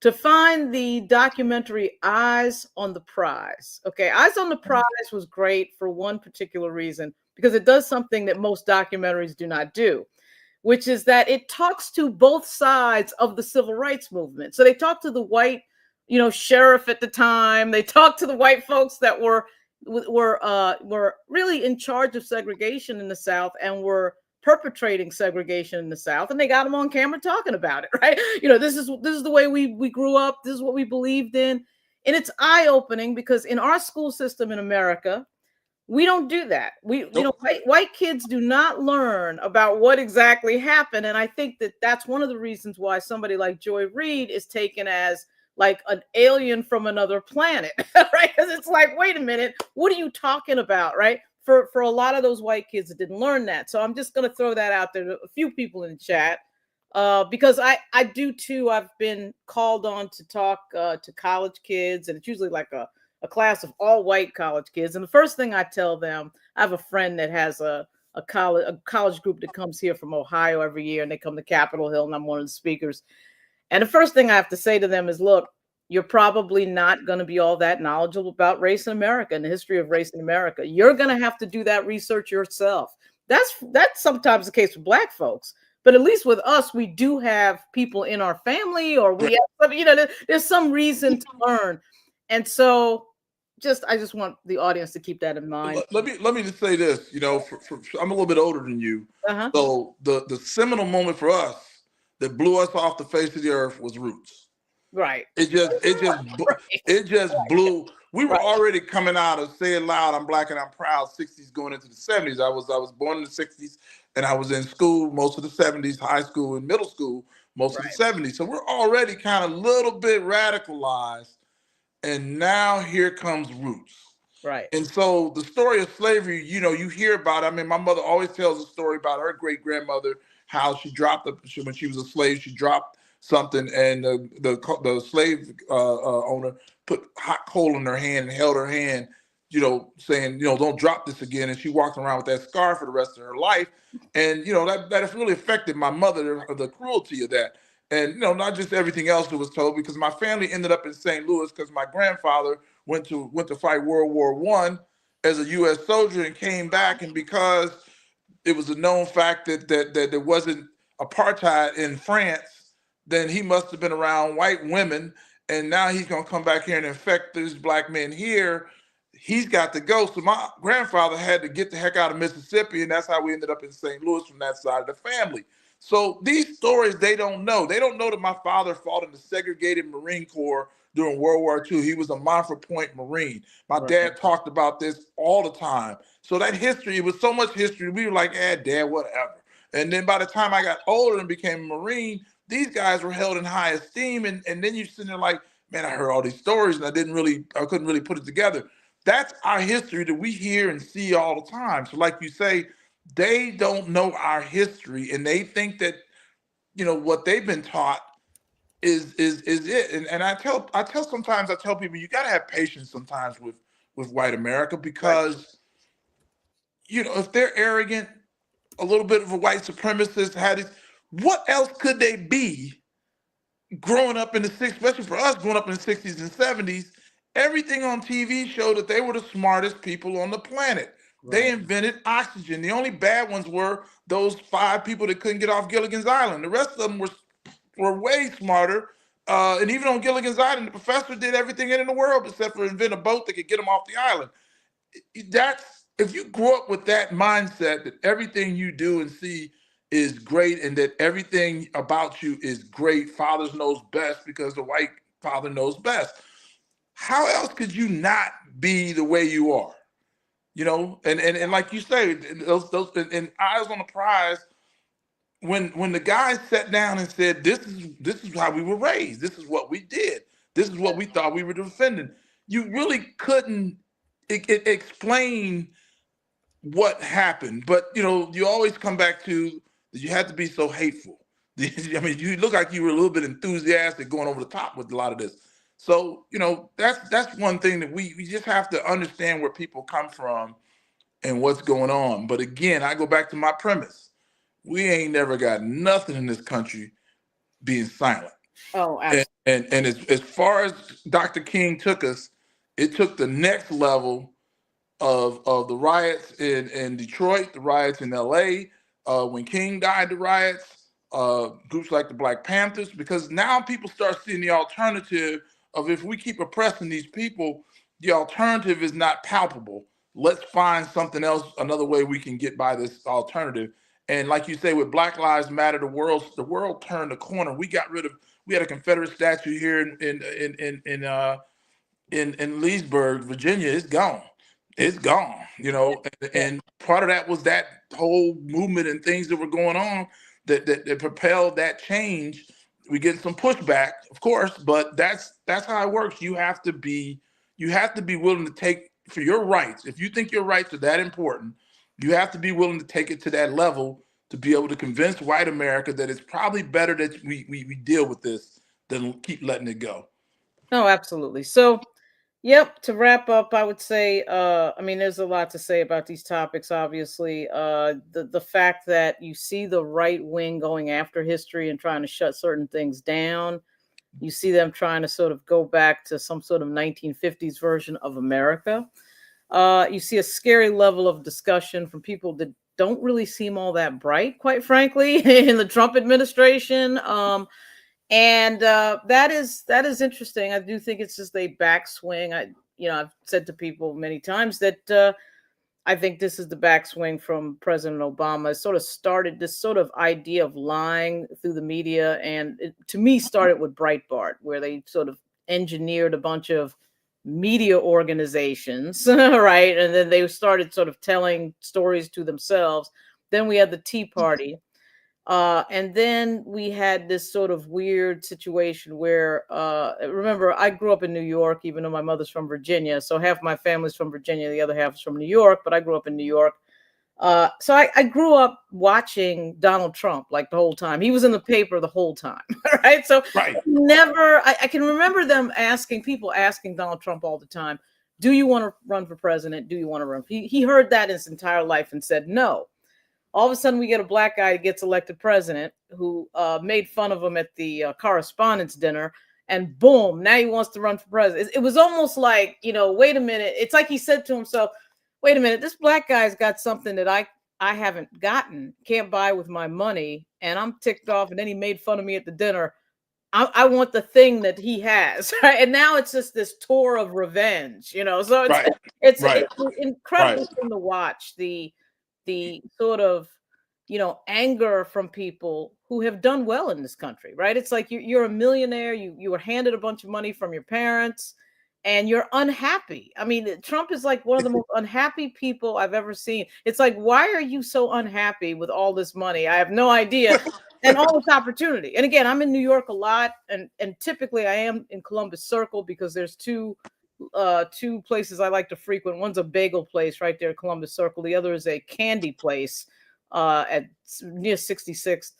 to find the documentary Eyes on the Prize. Okay, Eyes on the Prize was great for one particular reason, because it does something that most documentaries do not do, which is that it talks to both sides of the civil rights movement. So they talk to the white, sheriff at the time. They talk to the white folks that were really in charge of segregation in the South and were perpetrating segregation in the South, and they got them on camera talking about it, right? This is the way we grew up. This is what we believed in. And it's eye-opening, because in our school system in America, we don't do that. White kids do not learn about what exactly happened. And I think that that's one of the reasons why somebody like Joy Reid is taken as like an alien from another planet, right? Because it's like, wait a minute, what are you talking about, right? For a lot of those white kids that didn't learn that. So I'm just going to throw that out there to a few people in the chat, because I do too. I've been called on to talk to college kids, and it's usually like a class of all white college kids. And the first thing I tell them, I have a friend that has a college group that comes here from Ohio every year, and they come to Capitol Hill, and I'm one of the speakers. And the first thing I have to say to them is, look, you're probably not going to be all that knowledgeable about race in America and the history of race in America. You're going to have to do that research yourself. That's sometimes the case with Black folks, but at least with us, we do have people in our family, or we have, there's some reason to learn. And so I just want the audience to keep that in mind. Let me just say this, I'm a little bit older than you. So the seminal moment for us that blew us off the face of the earth was Roots. Right. It just blew. We were already coming out of Say It Loud, I'm Black and I'm Proud, 60s going into the 70s. I was born in the 60s, and I was in school most of the 70s, high school and middle school most of the 70s. So we're already kind of a little bit radicalized. And now here comes Roots. Right. And so the story of slavery, you hear about it. I mean, my mother always tells a story about her great grandmother, how she dropped when she was a slave, she dropped something, and the slave owner put hot coal in her hand and held her hand, saying, don't drop this again. And she walked around with that scar for the rest of her life. And that has really affected my mother, the cruelty of that. And not just everything else that was told, because my family ended up in St. Louis because my grandfather went to fight World War I as a U.S. soldier and came back, and because it was a known fact that there wasn't apartheid in France, then he must have been around white women, and now he's going to come back here and infect these black men here. He's got to go. So my grandfather had to get the heck out of Mississippi, and that's how we ended up in St. Louis from that side of the family. So these stories, they don't know. They don't know that my father fought in the segregated Marine Corps during World War II. He was a Montford Point Marine. My dad talked about this all the time. So that history, it was so much history. We were like, Dad, whatever. And then by the time I got older and became a Marine, these guys were held in high esteem. And then you're sitting there like, man, I heard all these stories and I couldn't really put it together. That's our history that we hear and see all the time. So like you say, they don't know our history, and they think that, what they've been taught is it. And I tell people, you got to have patience sometimes with white America, because if they're arrogant, a little bit of a white supremacist, what else could they be growing up in the 60s, especially for us growing up in the 60s and 70s? Everything on TV showed that they were the smartest people on the planet. They invented oxygen. The only bad ones were those 5 people that couldn't get off Gilligan's Island. The rest of them were way smarter. And even on Gilligan's Island, the professor did everything in the world except for invent a boat that could get them off the island. If you grow up with that mindset that everything you do and see is great, and that everything about you is great, fathers knows best because the white father knows best, how else could you not be the way you are? And like you say, those and eyes on the prize. When the guy sat down and said, this is how we were raised, this is what we did, this is what we thought we were defending, you really couldn't explain what happened. But you always come back to that you had to be so hateful. I mean, you look like you were a little bit enthusiastic going over the top with a lot of this. So that's one thing that we just have to understand where people come from and what's going on. But again, I go back to my premise. We ain't never got nothing in this country being silent. Oh, absolutely. And as far as Dr. King took us, it took the next level of the riots in Detroit, the riots in LA, when King died, the riots, groups like the Black Panthers, because now people start seeing the alternative of, if we keep oppressing these people, the alternative is not palpable. Let's find something else, another way we can get by this alternative. And like you say, with Black Lives Matter, the world turned the corner. We had a Confederate statue here in Leesburg, Virginia. It's gone. It's gone. And part of that was that whole movement and things that were going on that propelled that change. We get some pushback, of course, but that's how it works. You have to be willing to take for your rights. If you think your rights are that important, you have to be willing to take it to that level to be able to convince white America that it's probably better that we deal with this than keep letting it go. No, absolutely. So, yep, to wrap up, I would say, I mean, there's a lot to say about these topics, obviously. The fact that you see the right wing going after history and trying to shut certain things down. You see them trying to sort of go back to some sort of 1950s version of America. You see a scary level of discussion from people that don't really seem all that bright, quite frankly, in the Trump administration. And that is interesting. I do think it's just a backswing. I've said to people many times that I think this is the backswing from President Obama. It sort of started this sort of idea of lying through the media, and it, to me, started with Breitbart, where they sort of engineered a bunch of media organizations, right? And then they started sort of telling stories to themselves. Then we had the Tea Party, And then we had this sort of weird situation where, remember, I grew up in New York, even though my mother's from Virginia. So half my family's from Virginia, the other half is from New York, but I grew up in New York. So I grew up watching Donald Trump like the whole time. He was in the paper the whole time, right? So Right. I can remember them people asking Donald Trump all the time, do you want to run for president? Do you want to run? He heard that his entire life and said no. All of a sudden, we get a black guy who gets elected president who made fun of him at the correspondence dinner. And boom, now he wants to run for president. It was almost like, wait a minute. It's like he said to himself, wait a minute, this black guy's got something that I haven't gotten, can't buy with my money. And I'm ticked off. And then he made fun of me at the dinner. I want the thing that he has, right? And now it's just this tour of revenge, So it's incredible thing to watch the sort of anger from people who have done well in this country, right? It's like you're a millionaire, you were handed a bunch of money from your parents, and you're unhappy. I mean, Trump is like one of the most unhappy people I've ever seen. It's like, why are you so unhappy with all this money? I have no idea. And all this opportunity. And again, I'm in New York a lot, and typically I am in Columbus Circle because there's two places I like to frequent. One's a bagel place right there at Columbus Circle. The other is a candy place at near 66th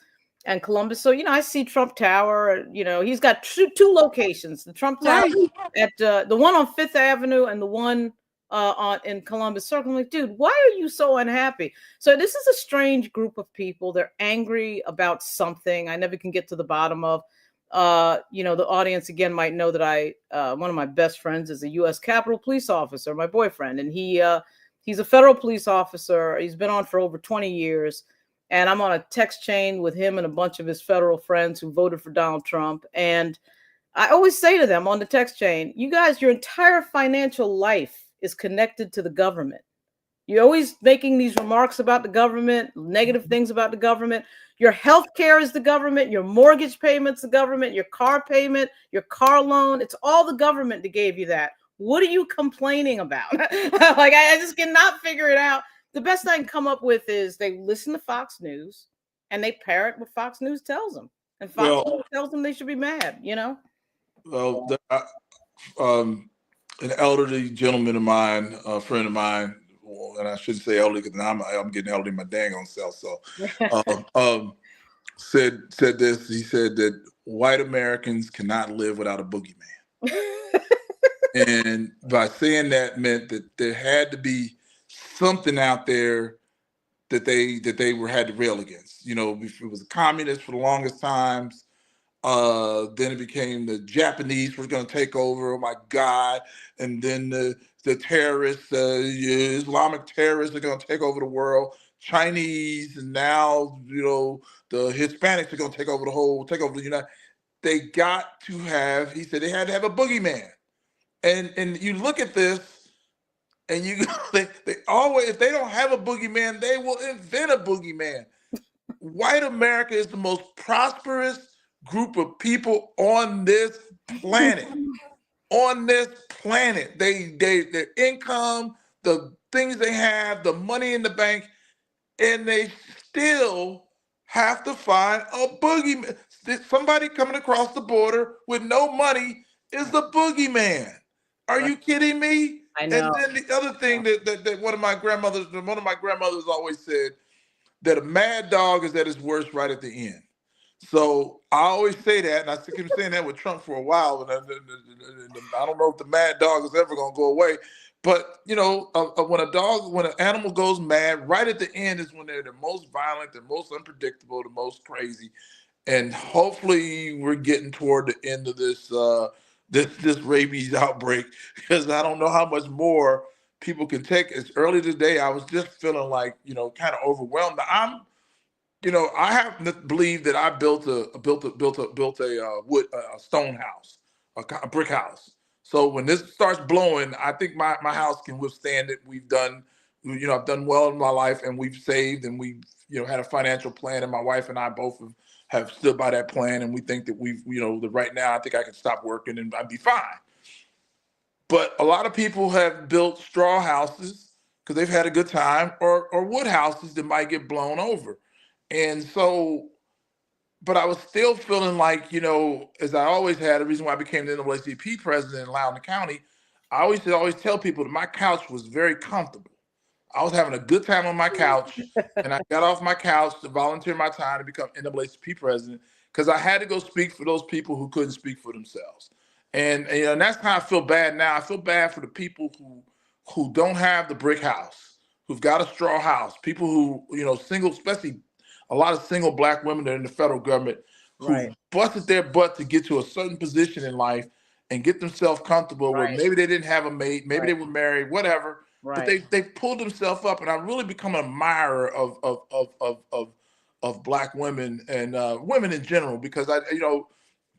and Columbus. So, I see Trump Tower, he's got two locations, the Trump Tower at the one on Fifth Avenue and the one in Columbus Circle. I'm like, dude, why are you so unhappy? So this is a strange group of people. They're angry about something I never can get to the bottom of. The audience again might know that one of my best friends is a U.S. Capitol Police officer, my boyfriend, and he's a federal police officer. He's been on for over 20 years, and I'm on a text chain with him and a bunch of his federal friends who voted for Donald Trump. And I always say to them on the text chain, you guys, your entire financial life is connected to the government. You're always making these remarks about the government, negative things about the government. Your health care is the government, your mortgage payment's the government, your car payment, your car loan. It's all the government that gave you that. What are you complaining about? Like, I just cannot figure it out. The best I can come up with is they listen to Fox News and they parrot what Fox News tells them. And Fox News tells them they should be mad, Well, an elderly gentleman of mine, a friend of mine, and I shouldn't say elderly because I'm getting elderly my dang on self. So, said this. He said that white Americans cannot live without a boogeyman, and by saying that meant that there had to be something out there that they had to rail against. It was a communist for the longest times. Then it became the Japanese were going to take over. Oh my God! And then the terrorists, Islamic terrorists, are going to take over the world. Chinese, and now the Hispanics are going to take over the United. They got to have. He said they had to have a boogeyman. And you look at this, and they always, if they don't have a boogeyman, they will invent a boogeyman. White America is the most prosperous group of people on this planet. Their income, the things they have, the money in the bank, and they still have to find a boogeyman. Somebody coming across the border with no money is the boogeyman. Are you kidding me? I know. And then the other thing that one of my grandmothers always said, that a mad dog is at his worst right at the end. So I always say that, and I keep saying that with Trump for a while, and I don't know if the mad dog is ever going to go away. But when an animal goes mad, right at the end is when they're the most violent, the most unpredictable, the most crazy. And hopefully we're getting toward the end of this rabies outbreak, because I don't know how much more people can take. It's early today. I was just feeling like, kind of overwhelmed. I happen to believe that I built a stone house, a brick house. So when this starts blowing, I think my house can withstand it. I've done well in my life, and we've saved, and we've, had a financial plan, and my wife and I both have stood by that plan. And we think that that right now, I think I can stop working and I'd be fine. But a lot of people have built straw houses because they've had a good time, or wood houses that might get blown over. And so but I was still feeling like, you know, as I always had, the reason why I became the NAACP president in Loudoun County, I always tell people that my couch was very comfortable. I was having a good time on my couch, and I got off my couch to volunteer my time to become NAACP president because I had to go speak for those people who couldn't speak for themselves. And you know, and that's how I feel bad now. I feel bad for the people who don't have the brick house, who've got a straw house, people who, you know, single, especially a lot of single black women that are in the federal government who Right. busted their butt to get to a certain position in life and get themselves comfortable where Right. maybe they didn't have a mate, maybe they were married, whatever. But Right. they pulled themselves up, and I've really become an admirer of black women and women in general because I, you know,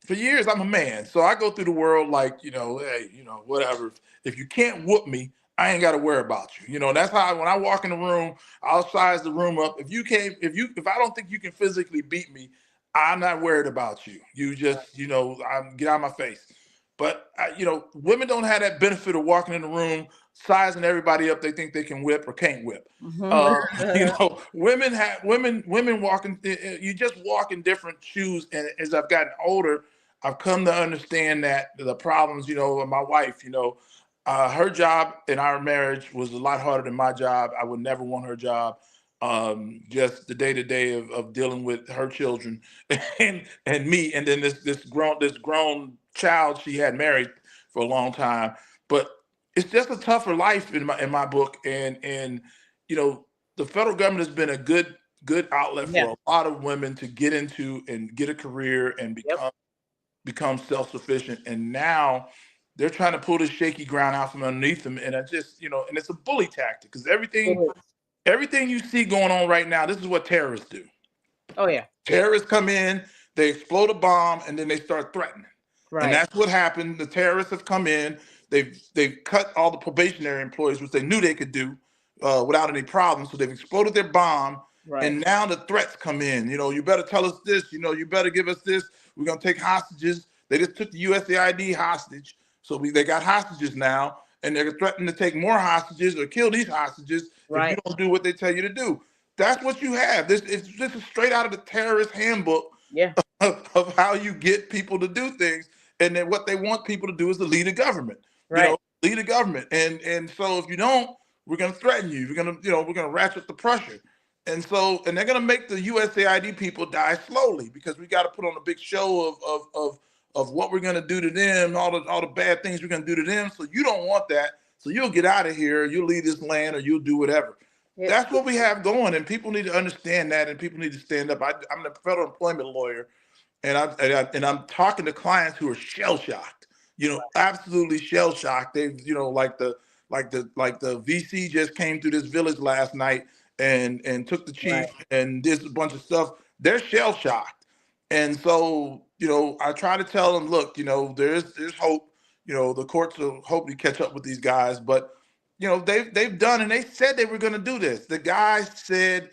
for years I'm a man, so I go through the world like, you know, hey, you know, whatever. If you can't whoop me, I ain't got to worry about you. You know, that's how when I walk in the room, I'll size the room up. If I don't think you can physically beat me, I'm not worried about you. You just, you know, get out of my face. But you know, women don't have that benefit of walking in the room, sizing everybody up. They think they can whip or can't whip. You know, women walking. You just walk in different shoes. And as I've gotten older, I've come to understand that the problems. You know, of my wife. You know, her job in our marriage was a lot harder than my job. I would never want her job. Just the day to day of dealing with her children and me, and then this grown child she had married for a long time. But it's just a tougher life in my book, and you know, the federal government has been a good outlet Yeah. for a lot of women to get into and get a career and become self-sufficient. And now they're trying to pull this shaky ground out from underneath them, and I just, you know, and it's a bully tactic because everything you see going on right now, this is what terrorists do. Oh yeah. Terrorists come in, they explode a bomb, and then they start threatening. And Right. that's what happened. The terrorists have come in, they've cut all the probationary employees, which they knew they could do without any problem. So they've exploded their bomb, Right. and now the threats come in. You know, you better tell us this. You know, you better give us this. We're gonna take hostages. They just took the USAID hostage, so they got hostages now, and they're threatening to take more hostages or kill these hostages if you don't do what they tell you to do. That's what you have. This is straight out of the terrorist handbook of how you get people to do things. And then what they want people to do is to lead a government. You know, lead a government. And so if you don't, we're gonna threaten you. We're gonna ratchet the pressure. And they're gonna make the USAID people die slowly because we got to put on a big show of what we're gonna do to them, all the bad things we're gonna do to them. So you don't want that. So you'll get out of here, you'll leave this land, or you'll do whatever. That's what we have going, and people need to understand that, and people need to stand up. I'm a federal employment lawyer, and I'm talking to clients who are shell shocked. You know, absolutely shell shocked. They've, you know, like the VC just came through this village last night and took the chief and did a bunch of stuff. They're shell shocked, and so, you know, I try to tell them, look, you know, there's hope. You know, the courts will hopefully catch up with these guys, but you know, they've done, and they said they were going to do this. The guy said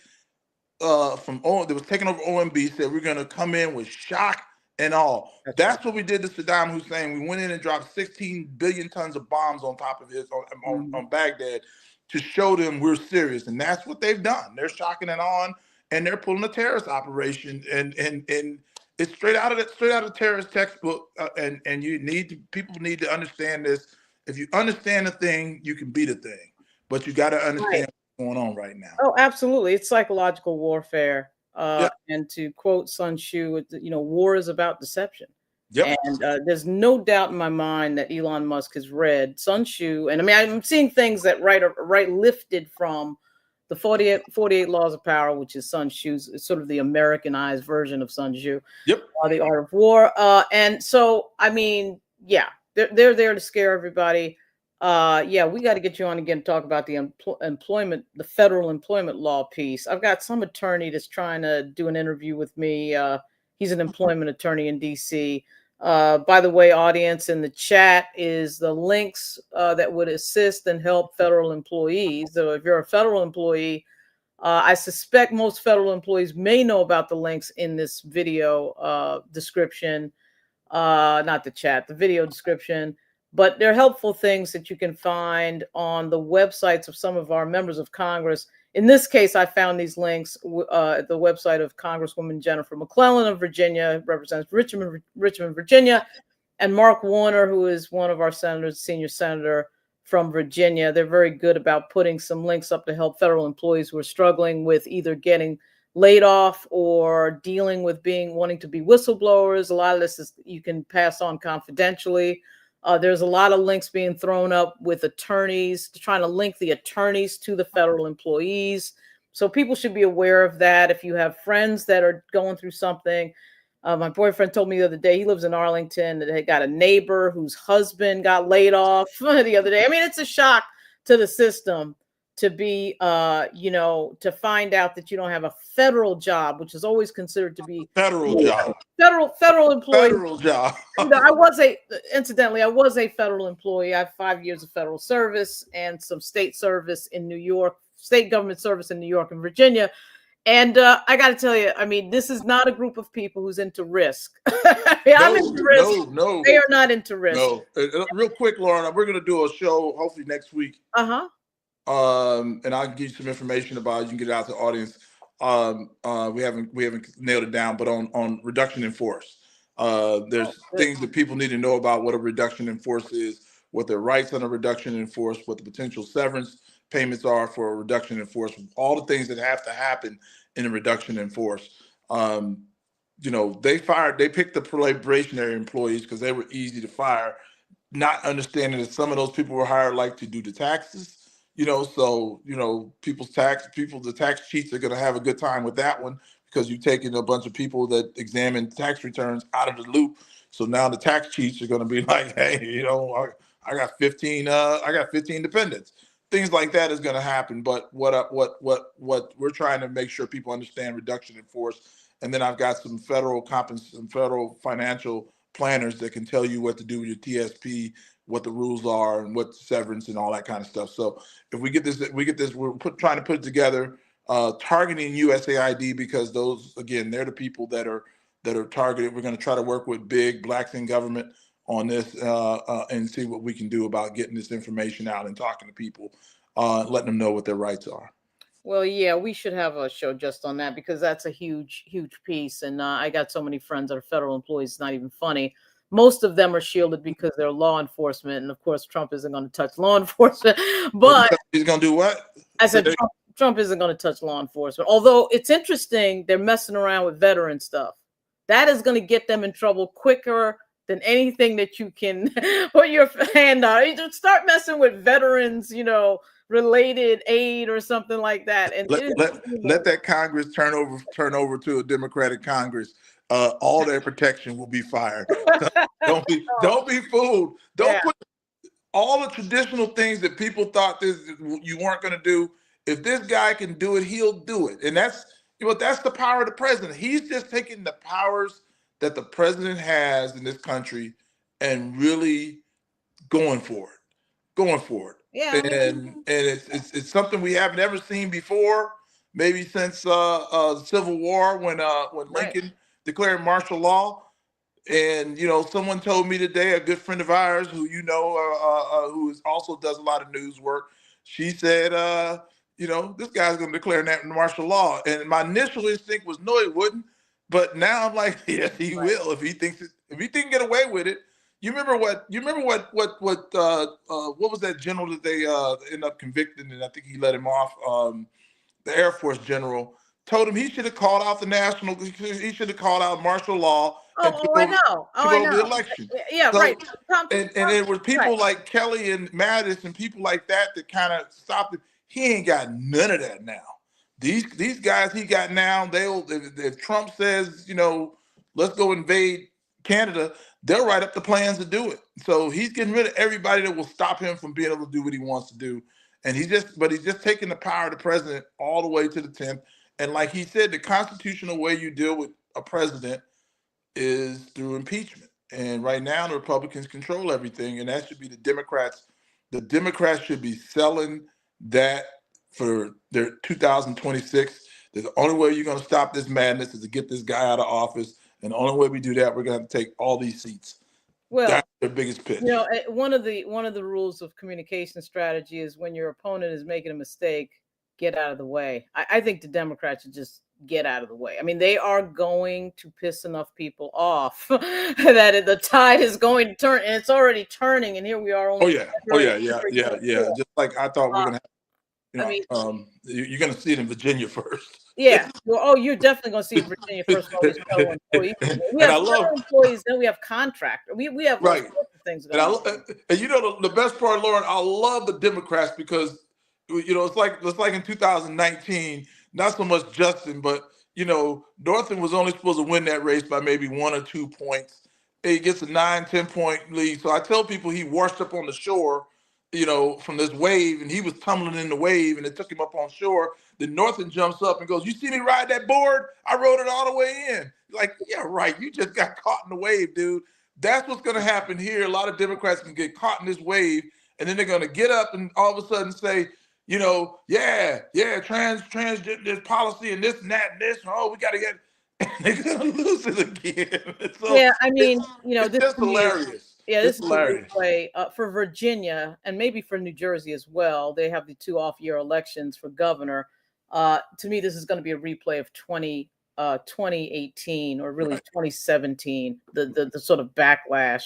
that was taking over OMB said we're going to come in with shock and all. That's what we did to Saddam Hussein. We went in and dropped 16 billion tons of bombs on top of on Baghdad to show them we're serious, and that's what they've done. They're shocking it on, and they're pulling a terrorist operation, and it's straight out of the terrorist textbook. And people need to understand this. If you understand a thing, you can beat a thing, but you got to understand what's going on right now. Oh, absolutely. It's psychological warfare. And to quote Sun Tzu, you know, war is about deception. And there's no doubt in my mind that Elon Musk has read Sun Tzu. And I mean, I'm seeing things that right lifted from the 48 Laws of Power, which is Sun Tzu's, sort of the Americanized version of Sun Tzu. The Art of War. And so, I mean, yeah, they're there to scare everybody. We got to get you on again to talk about the the federal employment law piece. I've got some attorney that's trying to do an interview with me. He's an employment attorney in DC. By the way, audience, in the chat is the links that would assist and help federal employees. So if you're a federal employee, I suspect most federal employees may know about the links in this video description, not the chat, the video description. But they're helpful things that you can find on the websites of some of our members of Congress In this case, I found these links at the website of Congresswoman Jennifer McClellan of Virginia, represents Richmond, Virginia, and Mark Warner, who is one of our senators, senior senator from Virginia. They're very good about putting some links up to help federal employees who are struggling with either getting laid off or dealing with wanting to be whistleblowers. A lot of this is you can pass on confidentially. There's a lot of links being thrown up with attorneys, trying to link the attorneys to the federal employees. So people should be aware of that. If you have friends that are going through something, my boyfriend told me the other day, he lives in Arlington, that he got a neighbor whose husband got laid off the other day. I mean, it's a shock to the system to be, to find out that you don't have a federal job, which is always considered to be Federal job. Federal employee. Federal job. I was a federal employee. I have 5 years of federal service and some state service in New York, state government service in New York and Virginia. And I got to tell you, I mean, this is not a group of people who's into risk. I'm into risk. No. They are not into risk. No. Real quick, Lauren, we're going to do a show hopefully next week. And I'll give you some information about it. You can get it out to the audience. We haven't nailed it down, but on reduction in force. There's things that people need to know about what a reduction in force is, what their rights on a reduction in force, what the potential severance payments are for a reduction in force, all the things that have to happen in a reduction in force. They picked the probationary employees because they were easy to fire, not understanding that some of those people were hired like to do the taxes. The tax cheats are going to have a good time with that one because you've taken a bunch of people that examine tax returns out of the loop. So now the tax cheats are going to be like, hey, I got 15 dependents. Things like that is going to happen. But what we're trying to make sure people understand reduction in force. And then I've got some federal financial planners that can tell you what to do with your TSP, what the rules are, and what severance and all that kind of stuff. So if we get this, we're trying to put it together, targeting USAID because those, again, they're the people that are targeted. We're going to try to work with big blacks in government on this and see what we can do about getting this information out and talking to people, letting them know what their rights are. Well, yeah, we should have a show just on that because that's a huge, huge piece. And I got so many friends that are federal employees, it's not even funny. Most of them are shielded because they're law enforcement. And of course, Trump isn't going to touch law enforcement. But he's going to do what? I said Trump isn't going to touch law enforcement. Although it's interesting, they're messing around with veteran stuff. That is going to get them in trouble quicker than anything that you can put your hand on. You just start messing with veterans, related aid or something like that. And let that Congress turn over to a Democratic Congress. All their protection will be fired. Don't be fooled. Don't put all the traditional things that people thought you weren't going to do. If this guy can do it, he'll do it. And that's the power of the president. He's just taking the powers that the president has in this country and really going for it. Yeah. And it's something we haven't ever seen before, maybe since the Civil War when Lincoln declared martial law. And someone told me today, a good friend of ours who who also does a lot of news work, she said, this guy's going to declare martial law. And my initial instinct was no, he wouldn't. But now I'm like, yes, he will if he thinks if he can get away with it. You remember what was that general that they ended up convicting, and I think he let him off. The Air Force general told him he should have called out he should have called out martial law. I know. The election. Yeah, so, right. And it was people like Kelly and Mattis and people like that kind of stopped it. He ain't got none of that now. These guys he got now, if Trump says, let's go invade Canada, they'll write up the plans to do it. So he's getting rid of everybody that will stop him from being able to do what he wants to do. And he's just taking the power of the president all the way to the 10th. And like he said, the constitutional way you deal with a president is through impeachment. And right now the Republicans control everything, and that should be the Democrats. The Democrats should be selling that for their 2026. The only way you're going to stop this madness is to get this guy out of office. And the only way we do that, we're going to have to take all these seats. Well, that's their biggest pitch. One of the rules of communication strategy is when your opponent is making a mistake, get out of the way. I think the Democrats should just get out of the way. I mean, they are going to piss enough people off that the tide is going to turn, and it's already turning. And here we are. Only Yeah. Just like I thought we were gonna have. I mean, You're going to see it in Virginia first. Yeah. Well, you're definitely going to see it in Virginia first. All these federal employees. We have federal employees, then we have contractors. We have all sorts of things going on. And you know the best part, Lauren, I love the Democrats because it's like in 2019, not so much Justin, but Northam was only supposed to win that race by maybe 1 or 2 points. He gets a 9-10 point lead. So I tell people he washed up on the shore, from this wave, and he was tumbling in the wave, and it took him up on shore. Then Northam jumps up and goes, "You see me ride that board? I rode it all the way in." Like, yeah, right. You just got caught in the wave, dude. That's what's going to happen here. A lot of Democrats can get caught in this wave, and then they're going to get up and all of a sudden say, transgender policy and this and that and this. Oh, we got to get. And they're going to lose it again. So yeah, I mean, it's just hilarious. Yeah, this is a replay for Virginia and maybe for New Jersey as well. They have the 2 off-year elections for governor. To me, this is going to be a replay of 2018 or really 2017, the sort of backlash.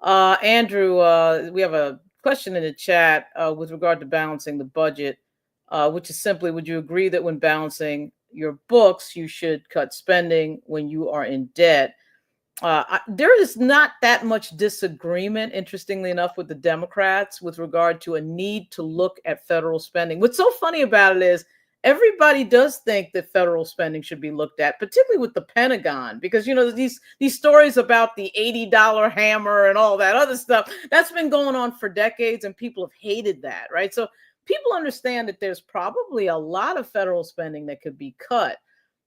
Andrew, we have a question in the chat with regard to balancing the budget, which is simply, would you agree that when balancing your books, you should cut spending when you are in debt? There is not that much disagreement, interestingly enough, with the Democrats with regard to a need to look at federal spending. What's so funny about it is everybody does think that federal spending should be looked at, particularly with the Pentagon, because, these stories about the $80 hammer and all that other stuff, that's been going on for decades, and people have hated that, right? So people understand that there's probably a lot of federal spending that could be cut.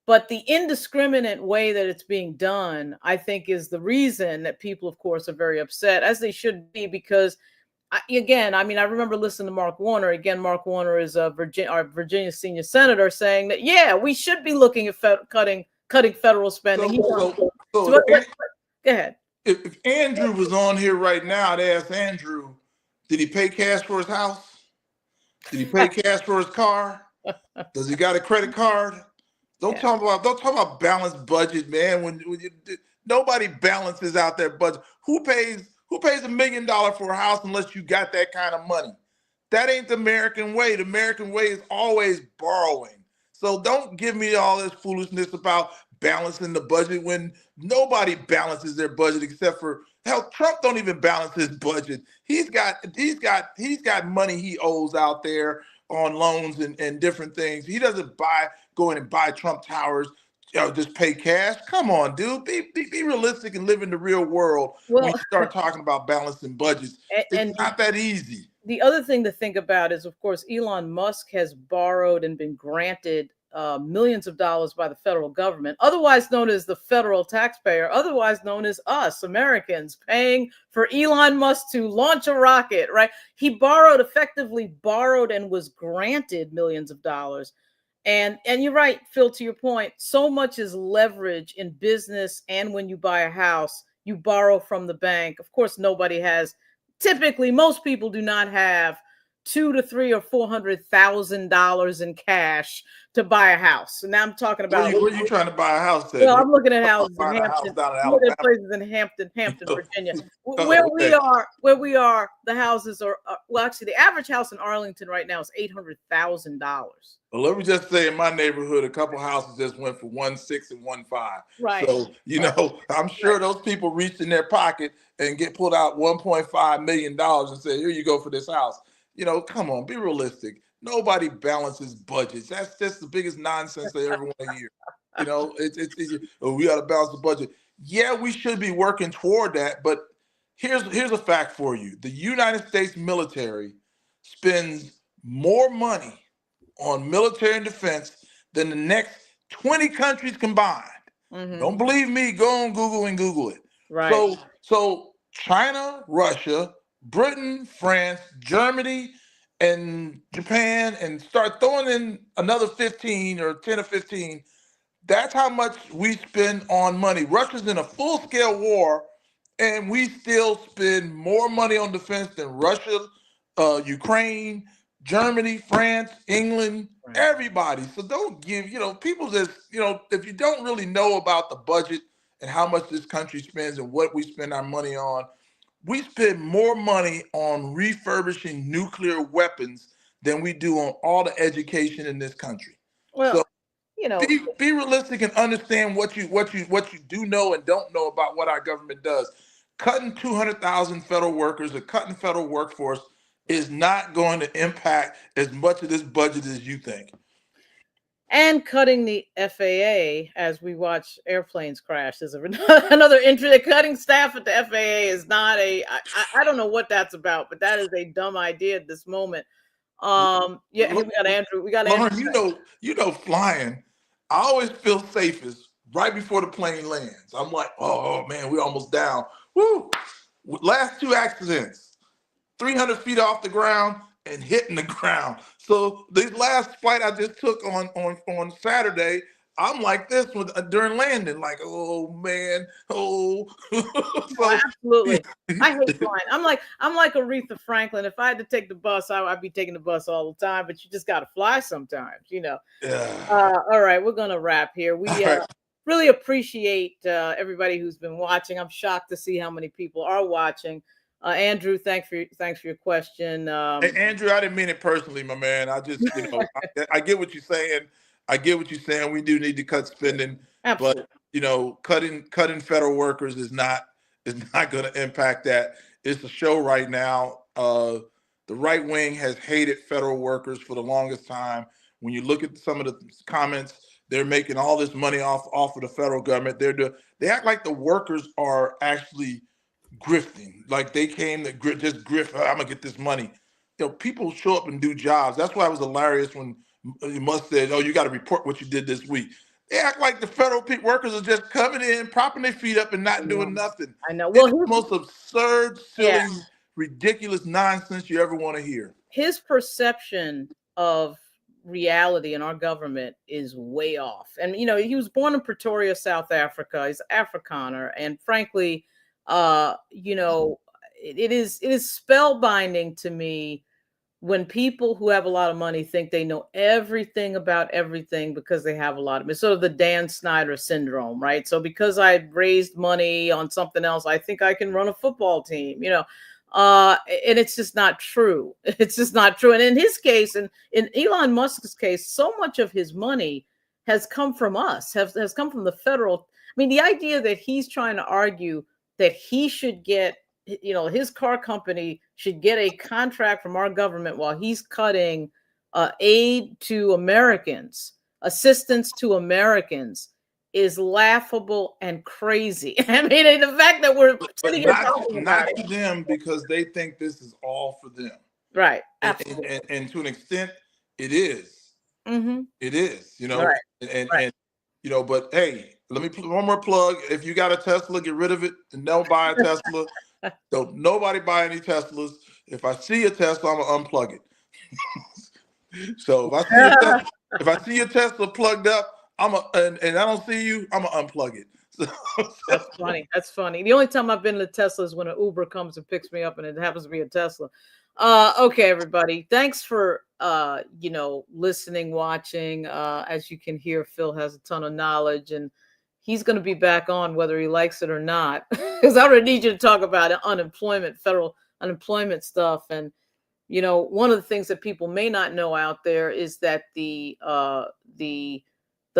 But the indiscriminate way that it's being done, I think, is the reason that people, of course, are very upset, as they should be, because, I remember listening to Mark Warner. Again, Mark Warner is our Virginia senior senator, saying that, yeah, we should be looking at cutting federal spending. Go ahead. If Andrew was on here right now, I'd ask Andrew, did he pay cash for his house? Did he pay cash for his car? Does he got a credit card? Don't talk about balanced budget, man. When nobody balances out their budget. Who pays $1 million for a house unless you got that kind of money? That ain't the American way. The American way is always borrowing. So don't give me all this foolishness about balancing the budget when nobody balances their budget except for hell. Trump don't even balance his budget. He's got money he owes out there on loans and different things. He doesn't go in and buy Trump Towers, just pay cash. Come on, dude. Be realistic and live in the real world when you start talking about balancing budgets. It's not that easy. The other thing to think about is, of course, Elon Musk has borrowed and been granted millions of dollars by the federal government, otherwise known as the federal taxpayer, otherwise known as us Americans paying for Elon Musk to launch a rocket, right? He effectively borrowed and was granted millions of dollars. And you're right, Phil, to your point, so much is leverage in business. And when you buy a house, you borrow from the bank. Of course, typically, most people do not have $200,000 to $300,000 or $400,000 in cash to buy a house. And now I'm talking about where you trying to buy a house at? Well, I'm looking at houses in Hampton. I'm looking at places in Hampton, Virginia. Where we are, the houses are actually the average house in Arlington right now is $800,000. Well, let me just say, in my neighborhood, a couple houses just went for 1.6 and 1.5. Right. So I'm sure those people reached in their pocket and pulled out $1.5 million and said, "Here you go for this house." Come on, be realistic. Nobody balances budgets. That's just the biggest nonsense they ever want to hear. We got to balance the budget. Yeah, we should be working toward that. But here's a fact for you: the United States military spends more money on military and defense than the next 20 countries combined. Mm-hmm. Don't believe me? Go on Google and Google it. Right. So China, Russia, Britain, France, Germany, and Japan, and start throwing in another 15 or 10 or 15. That's how much we spend on money. Russia's in a full-scale war, and we still spend more money on defense than Russia, Ukraine, Germany, France, England, Everybody. So don't give, people just, if you don't really know about the budget and how much this country spends and what we spend our money on, we spend more money on refurbishing nuclear weapons than we do on all the education in this country. Well, so be realistic and understand what you do know and don't know about what our government does. Cutting 200,000 federal workers or cutting federal workforce is not going to impact as much of this budget as you think. And cutting the FAA as we watch airplanes crash is another interest. Cutting staff at the FAA is not I don't know what that's about, but that is a dumb idea at this moment. Yeah, we got Andrew. Lauren, flying, I always feel safest right before the plane lands. I'm like, oh man, we're almost down. Woo! Last 2 accidents, 300 feet off the ground and hitting the ground. So the last flight I just took on Saturday, I'm like this during landing, like, oh man, oh. So, absolutely. I hate flying. I'm like Aretha Franklin. If I had to take the bus, I'd be taking the bus all the time, but you just got to fly sometimes, Yeah. All right, we're going to wrap here. We really appreciate everybody who's been watching. I'm shocked to see how many people are watching. Andrew, thanks for your question. Hey, Andrew, I didn't mean it personally, my man. I just, I get what you're saying. We do need to cut spending. Absolutely. But cutting federal workers is not going to impact that. It's a show right now. The right wing has hated federal workers for the longest time. When you look at some of the comments, they're making all this money off of the federal government. They act like the workers are actually grifting, like they came to just grift. I'm gonna get this money. People show up and do jobs. That's why it was hilarious when Musk said, "Oh, you got to report what you did this week." They act like the federal workers are just coming in, propping their feet up, and not doing nothing. I know. Well, it's the most absurd, silly, ridiculous nonsense you ever want to hear. His perception of reality in our government is way off. And he was born in Pretoria, South Africa. He's Afrikaner, and frankly, it is spellbinding to me when people who have a lot of money think they know everything about everything because they have a lot of it. It's sort of the Dan Snyder syndrome, right? So because I raised money on something else, I think I can run a football team, and it's just not true. It's just not true. And in his case, and in Elon Musk's case, so much of his money has come from us, has come from the federal. I mean, the idea that he's trying to argue that he should get, his car company should get a contract from our government while he's cutting aid to Americans, assistance to Americans, is laughable and crazy. I mean, the fact that we're sitting here talking about it, not to them, because they think this is all for them, right? Absolutely. And to an extent, it is. Mm-hmm. It is, right. And but hey, let me put one more plug. If you got a Tesla, get rid of it and don't buy a Tesla. Don't nobody buy any Teslas. If I see a Tesla, I'm gonna unplug it. So if I see a Tesla plugged up, and I don't see you, I'm gonna unplug it. That's funny. That's funny. The only time I've been to Tesla is when an Uber comes and picks me up, and it happens to be a Tesla. Okay, everybody. Thanks for listening, watching. As you can hear, Phil has a ton of knowledge, and he's going to be back on whether he likes it or not, because I already need you to talk about unemployment, federal unemployment stuff. And one of the things that people may not know out there is that the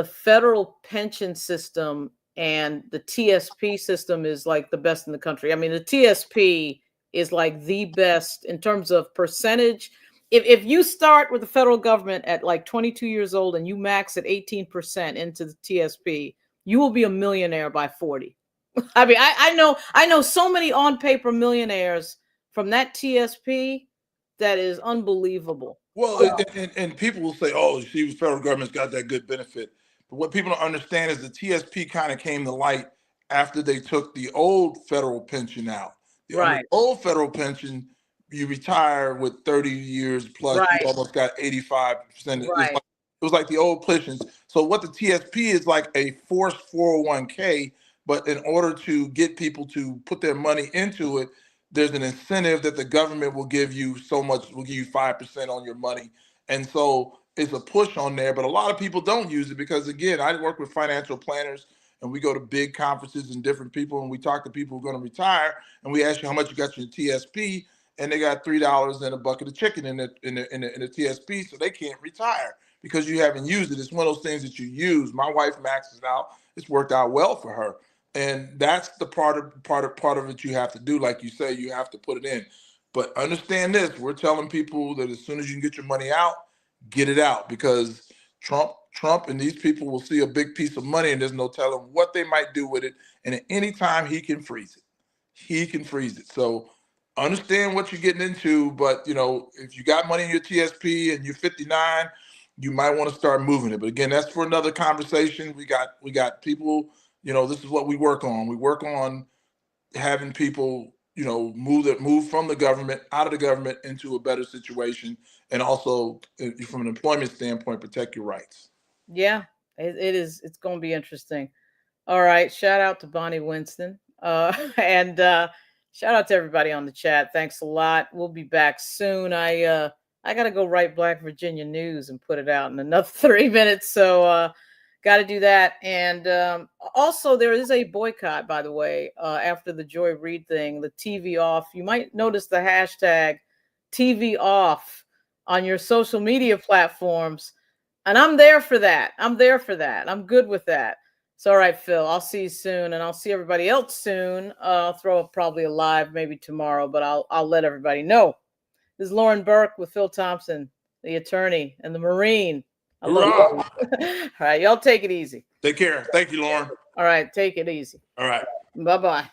federal pension system and the TSP system is like the best in the country. I mean, the TSP is like the best in terms of percentage. If you start with the federal government at like 22 years old and you max at 18% into the TSP, you will be a millionaire by 40. I mean, I know so many on paper millionaires from that TSP that is unbelievable. Well, and people will say, "Oh, the federal government's got that good benefit." But what people don't understand is the TSP kind of came to light after they took the old federal pension out. The old federal pension, you retire with 30 years plus, you almost got 85%. It was like the old pensions. So what the TSP is like a forced 401k, but in order to get people to put their money into it, there's an incentive that the government will give you so much, will give you 5% on your money. And so is a push on there, but a lot of people don't use it because, again, I work with financial planners and we go to big conferences and different people and we talk to people who are going to retire and we ask you how much you got in your TSP and they got $3 and a bucket of chicken in the TSP, so they can't retire because you haven't used it. It's one of those things that you use. My wife maxes out. It's worked out well for her. And that's the part of it you have to do. Like you say, you have to put it in. But understand this, we're telling people that as soon as you can get your money out, get it out, because Trump and these people will see a big piece of money and there's no telling what they might do with it. And at any time he can freeze it. He can freeze it. So understand what you're getting into. But if you got money in your TSP and you're 59, you might want to start moving it. But again, that's for another conversation. We got people, this is what we work on. We work on having people move from the government, out of the government, into a better situation, and also from an employment standpoint, protect your rights. Yeah, it is. It's going to be interesting. All right, shout out to Bonnie Winston, and shout out to everybody on the chat. Thanks a lot. We'll be back soon. I got to go write Black Virginia news and put it out in another 3 minutes, so got to do that. And also, there is a boycott, by the way, after the Joy Reid thing, the TV off. You might notice the hashtag TV off on your social media platforms. And I'm there for that. I'm good with that. So, all right, Phil, I'll see you soon. And I'll see everybody else soon. I'll throw up probably a live maybe tomorrow, but I'll let everybody know. This is Lauren Burke with Phil Thompson, the attorney and the Marine. I love you. All right, y'all take it easy. Take care. Thank you, Lauren. All right, take it easy. All right. Bye-bye.